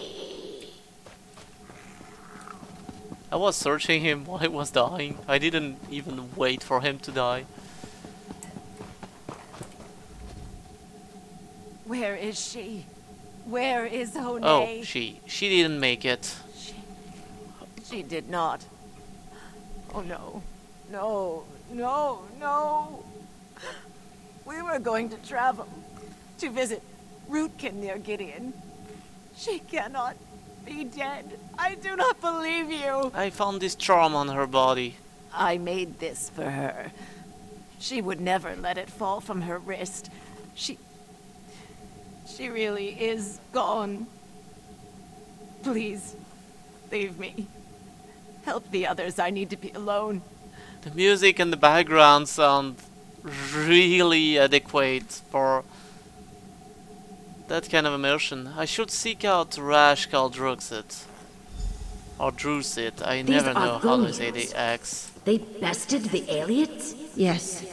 I was searching him while he was dying. I didn't even wait for him to die. Where is she? Where is Honay? Oh, she didn't make it. She did not. Oh no. No, no, no. We were going to travel to visit Rootkin near Gideon. She cannot be dead. I do not believe you. I found this charm on her body. I made this for her. She would never let it fall from her wrist. She really is gone. Please, leave me. Help the others. I need to be alone. The music and the background sound really adequate for that kind of immersion. I should seek out Rash Kaldruxit. Or Drusit. I never know how to say the X. They bested the aliens? Yes.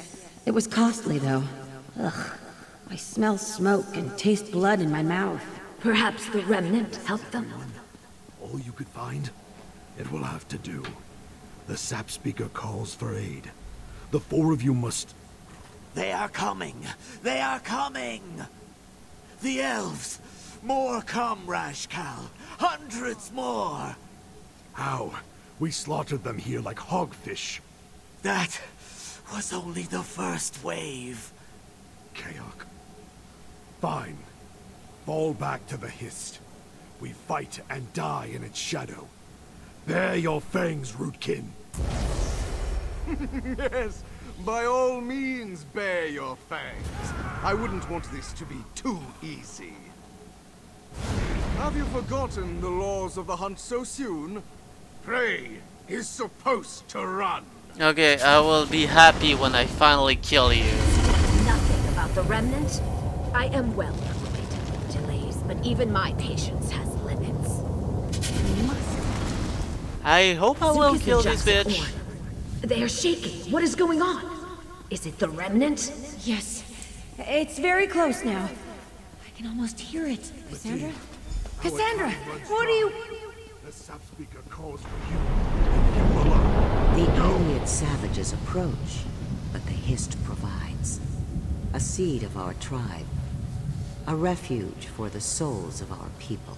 It was costly, though. Ugh. I smell smoke and taste blood in my mouth. Perhaps the remnant helped them? All you could find? It will have to do. The Sap Speaker calls for aid. The four of you must... They are coming! They are coming! The elves! More come, Rashkal! Hundreds more! How? We slaughtered them here like hogfish. That was only the first wave. Kayak. Fine. Fall back to the Hist. We fight and die in its shadow. Bare your fangs, Rootkin. Yes, by all means, bare your fangs. I wouldn't want this to be too easy. Have you forgotten the laws of the hunt so soon? Prey is supposed to run. Okay, I will be happy when I finally kill you. Nothing about the remnant. I am well acquainted with delays, but even my patience has limits. You must. I hope I will kill this bitch. They are shaking. What is going on? Is it the remnant? Yes. It's very close now. I can almost hear it. Cassandra? Cassandra! What are you... The Sap Speaker calls for you. You alone. The Iliad savages approach, but the Hist provides. A seed of our tribe. A refuge for the souls of our people.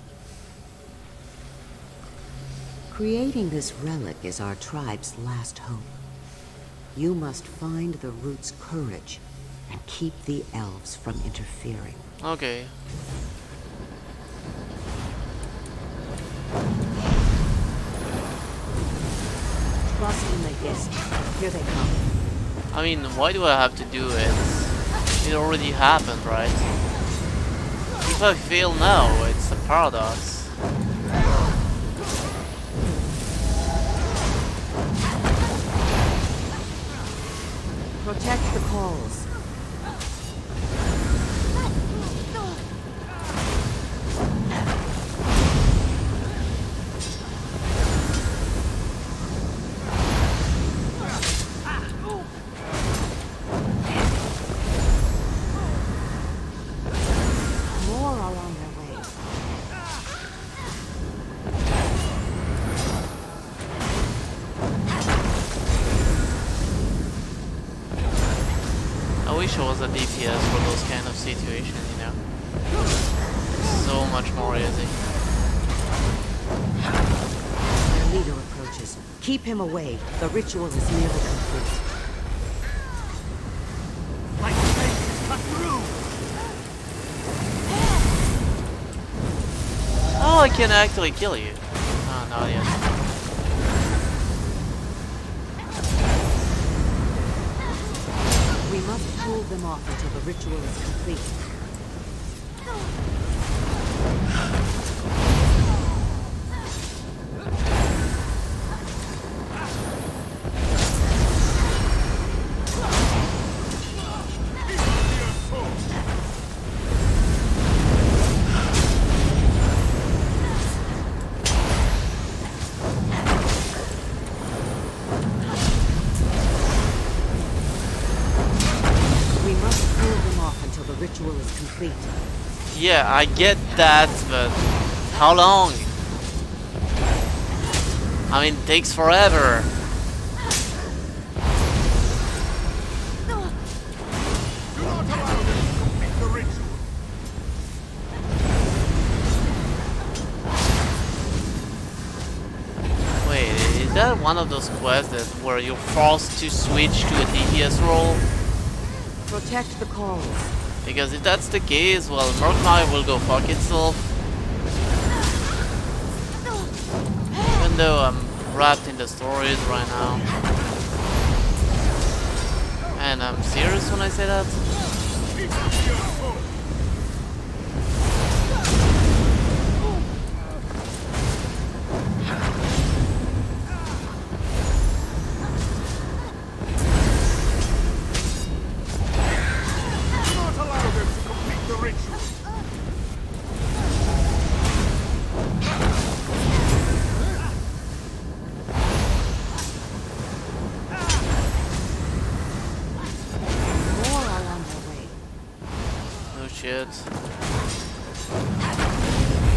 Creating this relic is our tribe's last hope. You must find the root's courage and keep the elves from interfering. Okay. Trust in the Hist. Here they come. I mean, why do I have to do it? It already happened, right? If I fail now, it's a paradox. Protect the calls. More are on their way. I wish I was a DPS for those kind of situations, you know? So much more easy. Their leader approaches. Keep him away. The ritual is nearly complete. My blade cut through! Oh, I can actually kill you. Oh, not yet. We must hold them off until the ritual is complete. complete. Yeah, I get that, but how long? I mean, it takes forever. Wait, is that one of those quests that where you're forced to switch to a DPS role? Protect the calls. Because if that's the case, well, Murkmire will go fuck itself. Even though I'm wrapped in the stories right now. And I'm serious when I say that.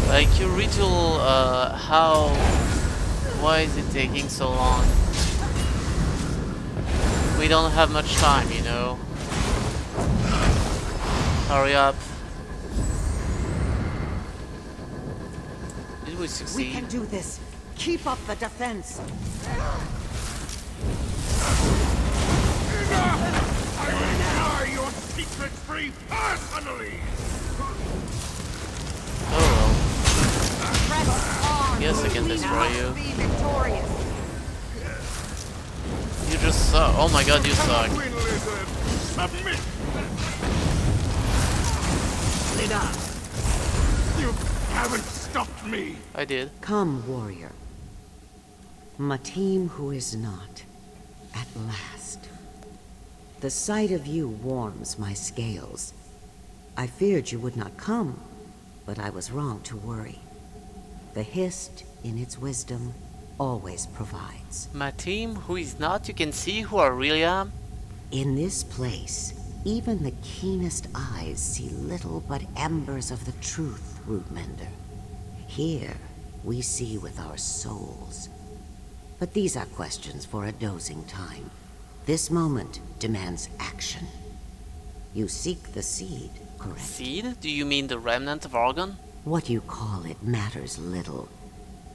Like your ritual, why is it taking so long? We don't have much time, you know. Hurry up. Did we succeed? We can do this. Keep up the defense. I will your secrets free personally! Oh well. Yes, I can destroy you. You just suck. Oh my god, you suck. You haven't stopped me. I did. Come, warrior. Matim who is not. At last. The sight of you warms my scales. I feared you would not come, but I was wrong to worry. The Hist, in its wisdom, always provides. Matim who is not, you can see who I really am? In this place, even the keenest eyes see little but embers of the truth, Rootmender. Here, we see with our souls. But these are questions for a dozing time. This moment demands action. You seek the seed, correct? Seed? Do you mean the remnant of Argon? What you call it matters little.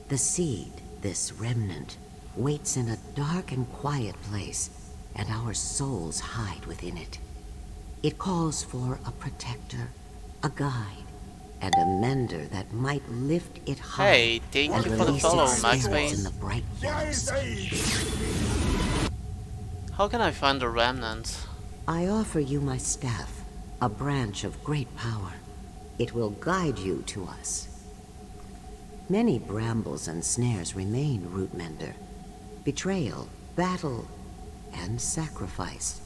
The seed, this remnant, waits in a dark and quiet place, and our souls hide within it. It calls for a protector, a guide, and a mender that might lift it high. Hey, thank you for the follow, Max Payne. In the bright How can I find the remnant? I offer you my staff, a branch of great power. It will guide you to us. Many brambles and snares remain, Rootmender. Betrayal, battle, and sacrifice.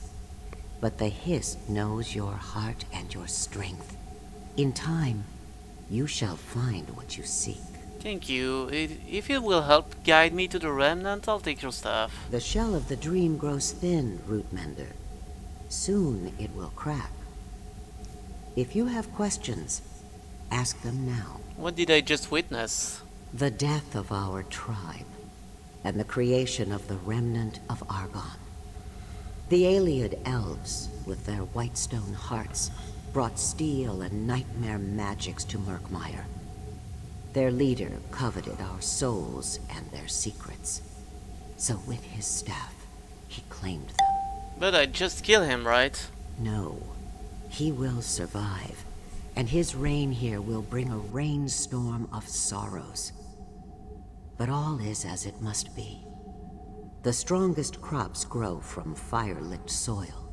But the Hist knows your heart and your strength. In time, you shall find what you seek. Thank you. If it will help guide me to the remnant, I'll take your staff. The shell of the dream grows thin, Rootmender. Soon it will crack. If you have questions, ask them now. What did I just witness? The death of our tribe, and the creation of the remnant of Argon. The Ayleid elves, with their whitestone hearts, brought steel and nightmare magics to Murkmire. Their leader coveted our souls and their secrets. So with his staff, he claimed them. But I just killed him, right? No. He will survive, and his reign here will bring a rainstorm of sorrows. But all is as it must be. The strongest crops grow from fire-lit soil.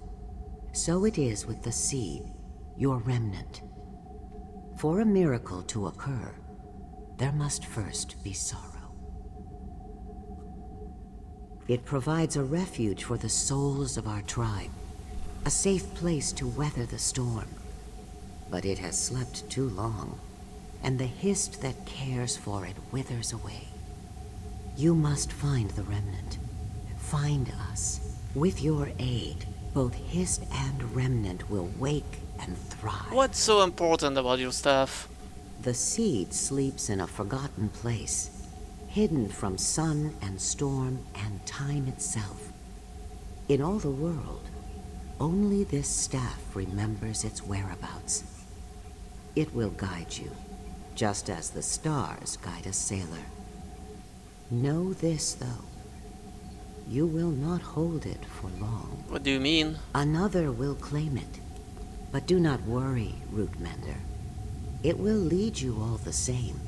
So it is with the seed, your remnant. For a miracle to occur, there must first be sorrow. It provides a refuge for the souls of our tribe, a safe place to weather the storm. But it has slept too long, and the Hist that cares for it withers away. You must find the remnant. Find us. With your aid, both Hist and Remnant will wake and thrive. What's so important about your stuff? The seed sleeps in a forgotten place, hidden from sun and storm and time itself. In all the world, only this staff remembers its whereabouts. It will guide you, just as the stars guide a sailor. Know this, though. You will not hold it for long. What do you mean? Another will claim it. But do not worry, Rootmender. It will lead you all the same,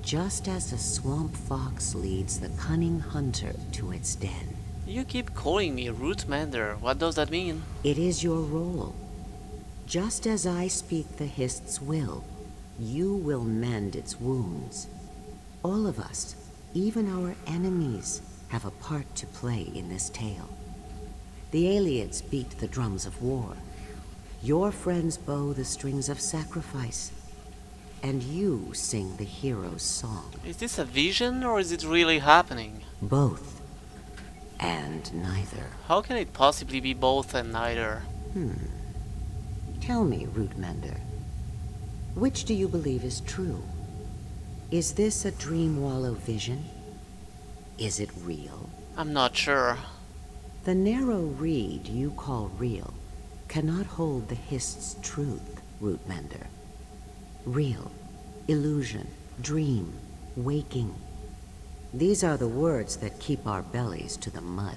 just as a swamp fox leads the cunning hunter to its den. You keep calling me Rootmender. What does that mean? It is your role. Just as I speak the Hist's will, you will mend its wounds. All of us, even our enemies, have a part to play in this tale. The Ayleids beat the drums of war. Your friends bow the strings of sacrifice. And you sing the hero's song. Is this a vision or is it really happening? Both. And neither. How can it possibly be both and neither? Tell me, Rootmender. Which do you believe is true? Is this a Dream Wallow vision? Is it real? I'm not sure. The narrow reed you call real cannot hold the Hist's truth, Rootmender. Real, illusion, dream, waking. These are the words that keep our bellies to the mud.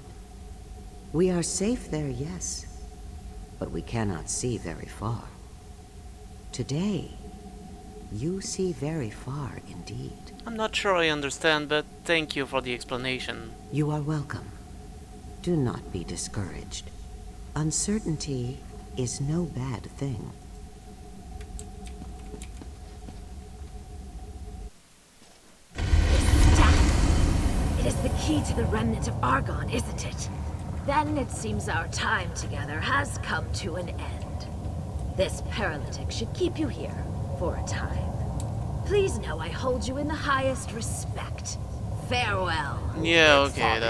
We are safe there, yes, but we cannot see very far. Today, you see very far indeed. I'm not sure I understand, but thank you for the explanation. You are welcome. Do not be discouraged. Uncertainty is no bad thing. It is the key to the remnant of Argonne, isn't it? Then it seems our time together has come to an end. This paralytic should keep you here for a time. Please know I hold you in the highest respect. Farewell. Yeah, okay,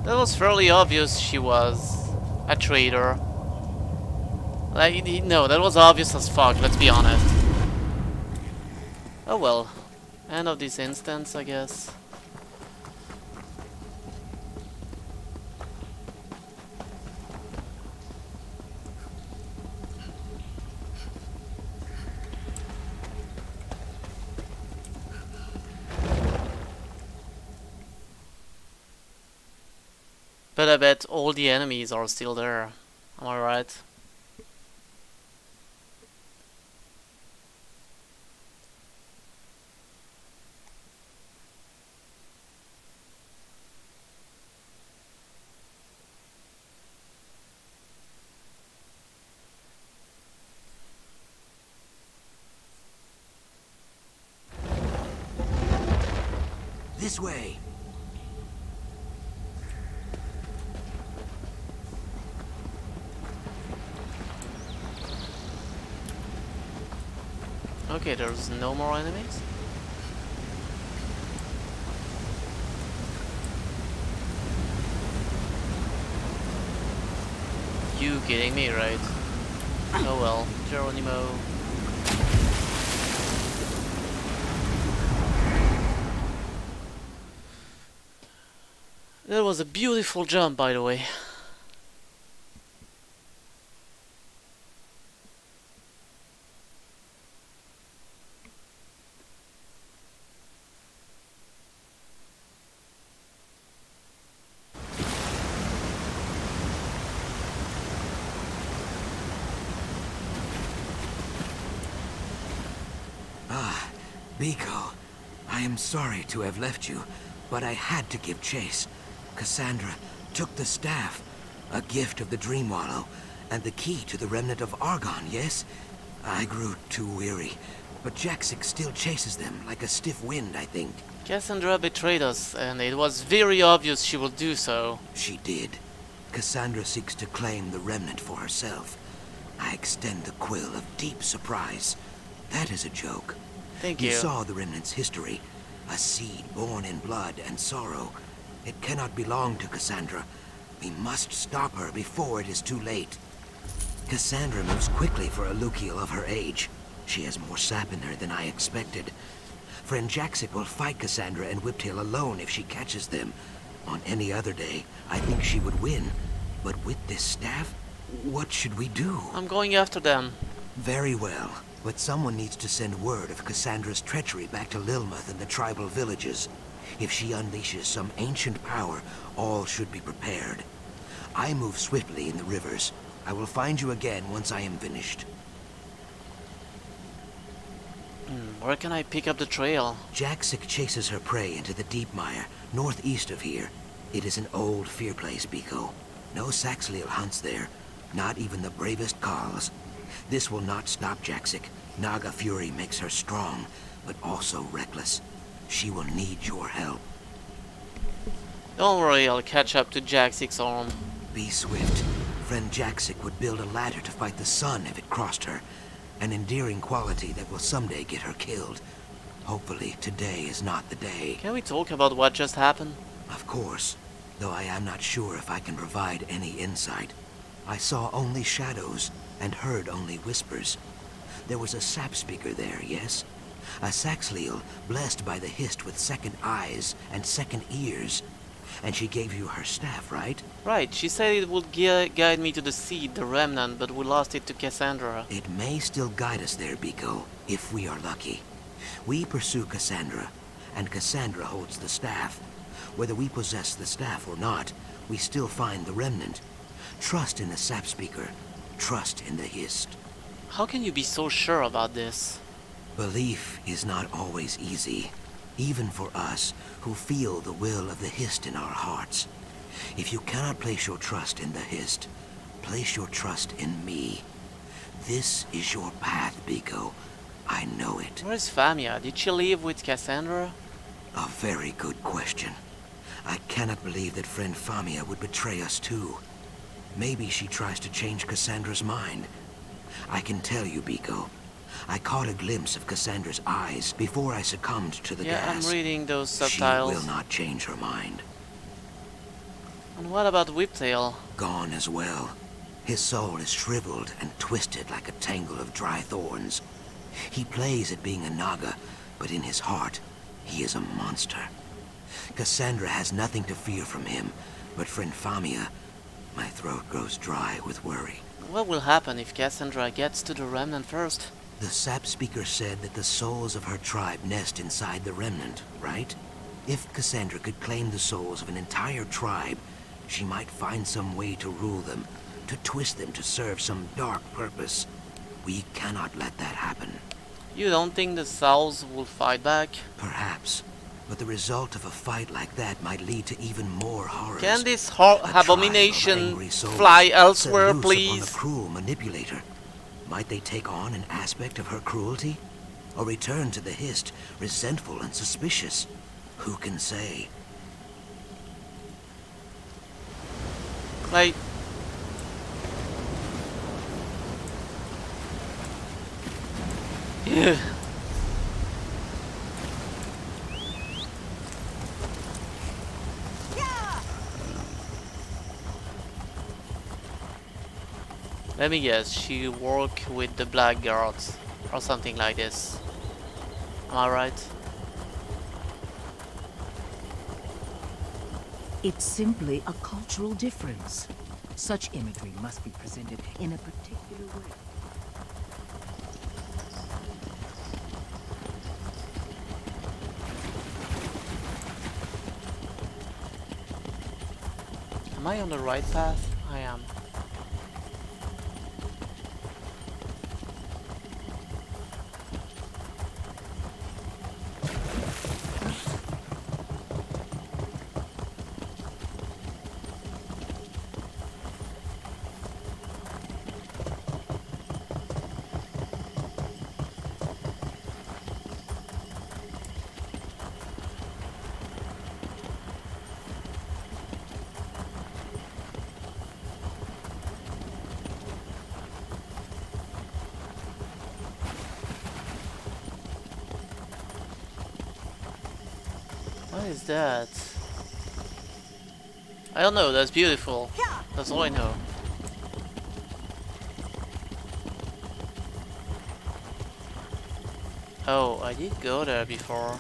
that was fairly obvious she was a traitor. Like, no, that was obvious as fuck, let's be honest. Oh well. End of this instance, I guess. But I bet all the enemies are still there. Am I right? This way. Okay, there's no more enemies? You kidding me, right? Oh well, Geronimo. That was a beautiful jump, by the way. Biko, I am sorry to have left you, but I had to give chase. Cassandra took the staff, a gift of the Dream Wallow, and the key to the remnant of Argonne, yes? I grew too weary, but Jaxic still chases them like a stiff wind, I think. Cassandra betrayed us, and it was very obvious she would do so. She did. Cassandra seeks to claim the remnant for herself. I extend the quill of deep surprise. That is a joke. Thank you. You saw the remnant's history. A seed born in blood and sorrow. It cannot belong to Cassandra. We must stop her before it is too late. Cassandra moves quickly for a Lukiel of her age. She has more sap in her than I expected. Friend Jaxic will fight Cassandra and Whiptail alone if she catches them. On any other day, I think she would win. But with this staff, what should we do? I'm going after them. Very well. But someone needs to send word of Cassandra's treachery back to Lilmuth and the tribal villages. If she unleashes some ancient power, all should be prepared. I move swiftly in the rivers. I will find you again once I am finished. Where can I pick up the trail? Jaxic chases her prey into the deep mire, northeast of here. It is an old fear place, Biko. No Saxhleel hunts there, not even the bravest Khals. This will not stop Jaxic. Naga fury makes her strong, but also reckless. She will need your help. Don't worry, I'll catch up to Jaxic's arm. Be swift. Friend Jaxic would build a ladder to fight the sun if it crossed her. An endearing quality that will someday get her killed. Hopefully, today is not the day. Can we talk about what just happened? Of course, though I am not sure if I can provide any insight. I saw only shadows and heard only whispers. There was a sap speaker there, yes? A Saxhleel blessed by the Hist with second eyes and second ears. And she gave you her staff, right? Right, she said it would guide me to the seed, the remnant, but we lost it to Cassandra. It may still guide us there, Biko, if we are lucky. We pursue Cassandra, and Cassandra holds the staff. Whether we possess the staff or not, we still find the remnant. Trust in the sap speaker. Trust in the Hist. How can you be so sure about this? Belief is not always easy, even for us who feel the will of the Hist in our hearts. If you cannot place your trust in the Hist, place your trust in me. This is your path, Biko. I know it. Where's Famia? Did she leave with Cassandra? A very good question. I cannot believe that friend Famia would betray us too. Maybe she tries to change Cassandra's mind. I can tell you, Biko. I caught a glimpse of Cassandra's eyes before I succumbed to the gas. I'm reading those subtitles. She will not change her mind. And what about Whiptail? Gone as well. His soul is shriveled and twisted like a tangle of dry thorns. He plays at being a Naga, but in his heart, he is a monster. Cassandra has nothing to fear from him, but friend Famia, my throat grows dry with worry. What will happen if Cassandra gets to the remnant first? The sap speaker said that the souls of her tribe nest inside the remnant, right? If Cassandra could claim the souls of an entire tribe, she might find some way to rule them, to twist them to serve some dark purpose. We cannot let that happen. You don't think the souls will fight back? Perhaps. But the result of a fight like that might lead to even more horrors. Can this abomination fly elsewhere, please? Upon a cruel manipulator. Might they take on an aspect of her cruelty? Or return to the Hist, resentful and suspicious? Who can say? Like... Yeah. Let me guess, she worked with the Blackguards or something like this. Am I right? It's simply a cultural difference. Such imagery must be presented in a particular way. Am I on the right path? I am. What is that? I don't know, that's beautiful. That's all I know. Oh, I did go there before.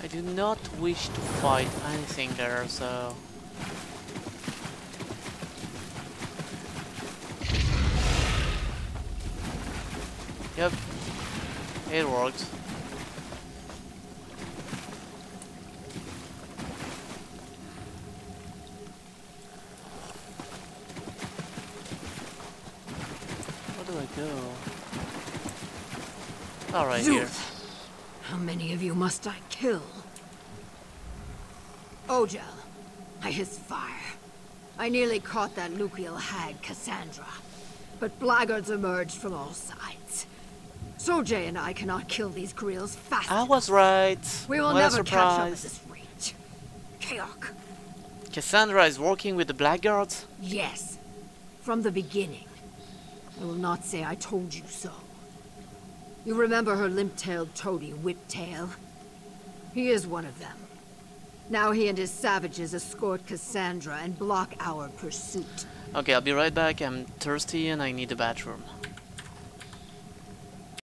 I do not wish to fight anything there, so... Yep, it worked. Where do I go? All right, here. How many of you must I kill? Ojel, I hiss fire. I nearly caught that Lukiel hag, Cassandra. But blackguards emerged from all sides. Sojay and I cannot kill these Greels fast I was right. We will never catch up at this rate. Kayok. Cassandra is working with the blackguards? Yes. From the beginning. I will not say I told you so. You remember her limp-tailed toady, Whiptail? He is one of them. Now he and his savages escort Cassandra and block our pursuit. Okay, I'll be right back. I'm thirsty and I need the bathroom.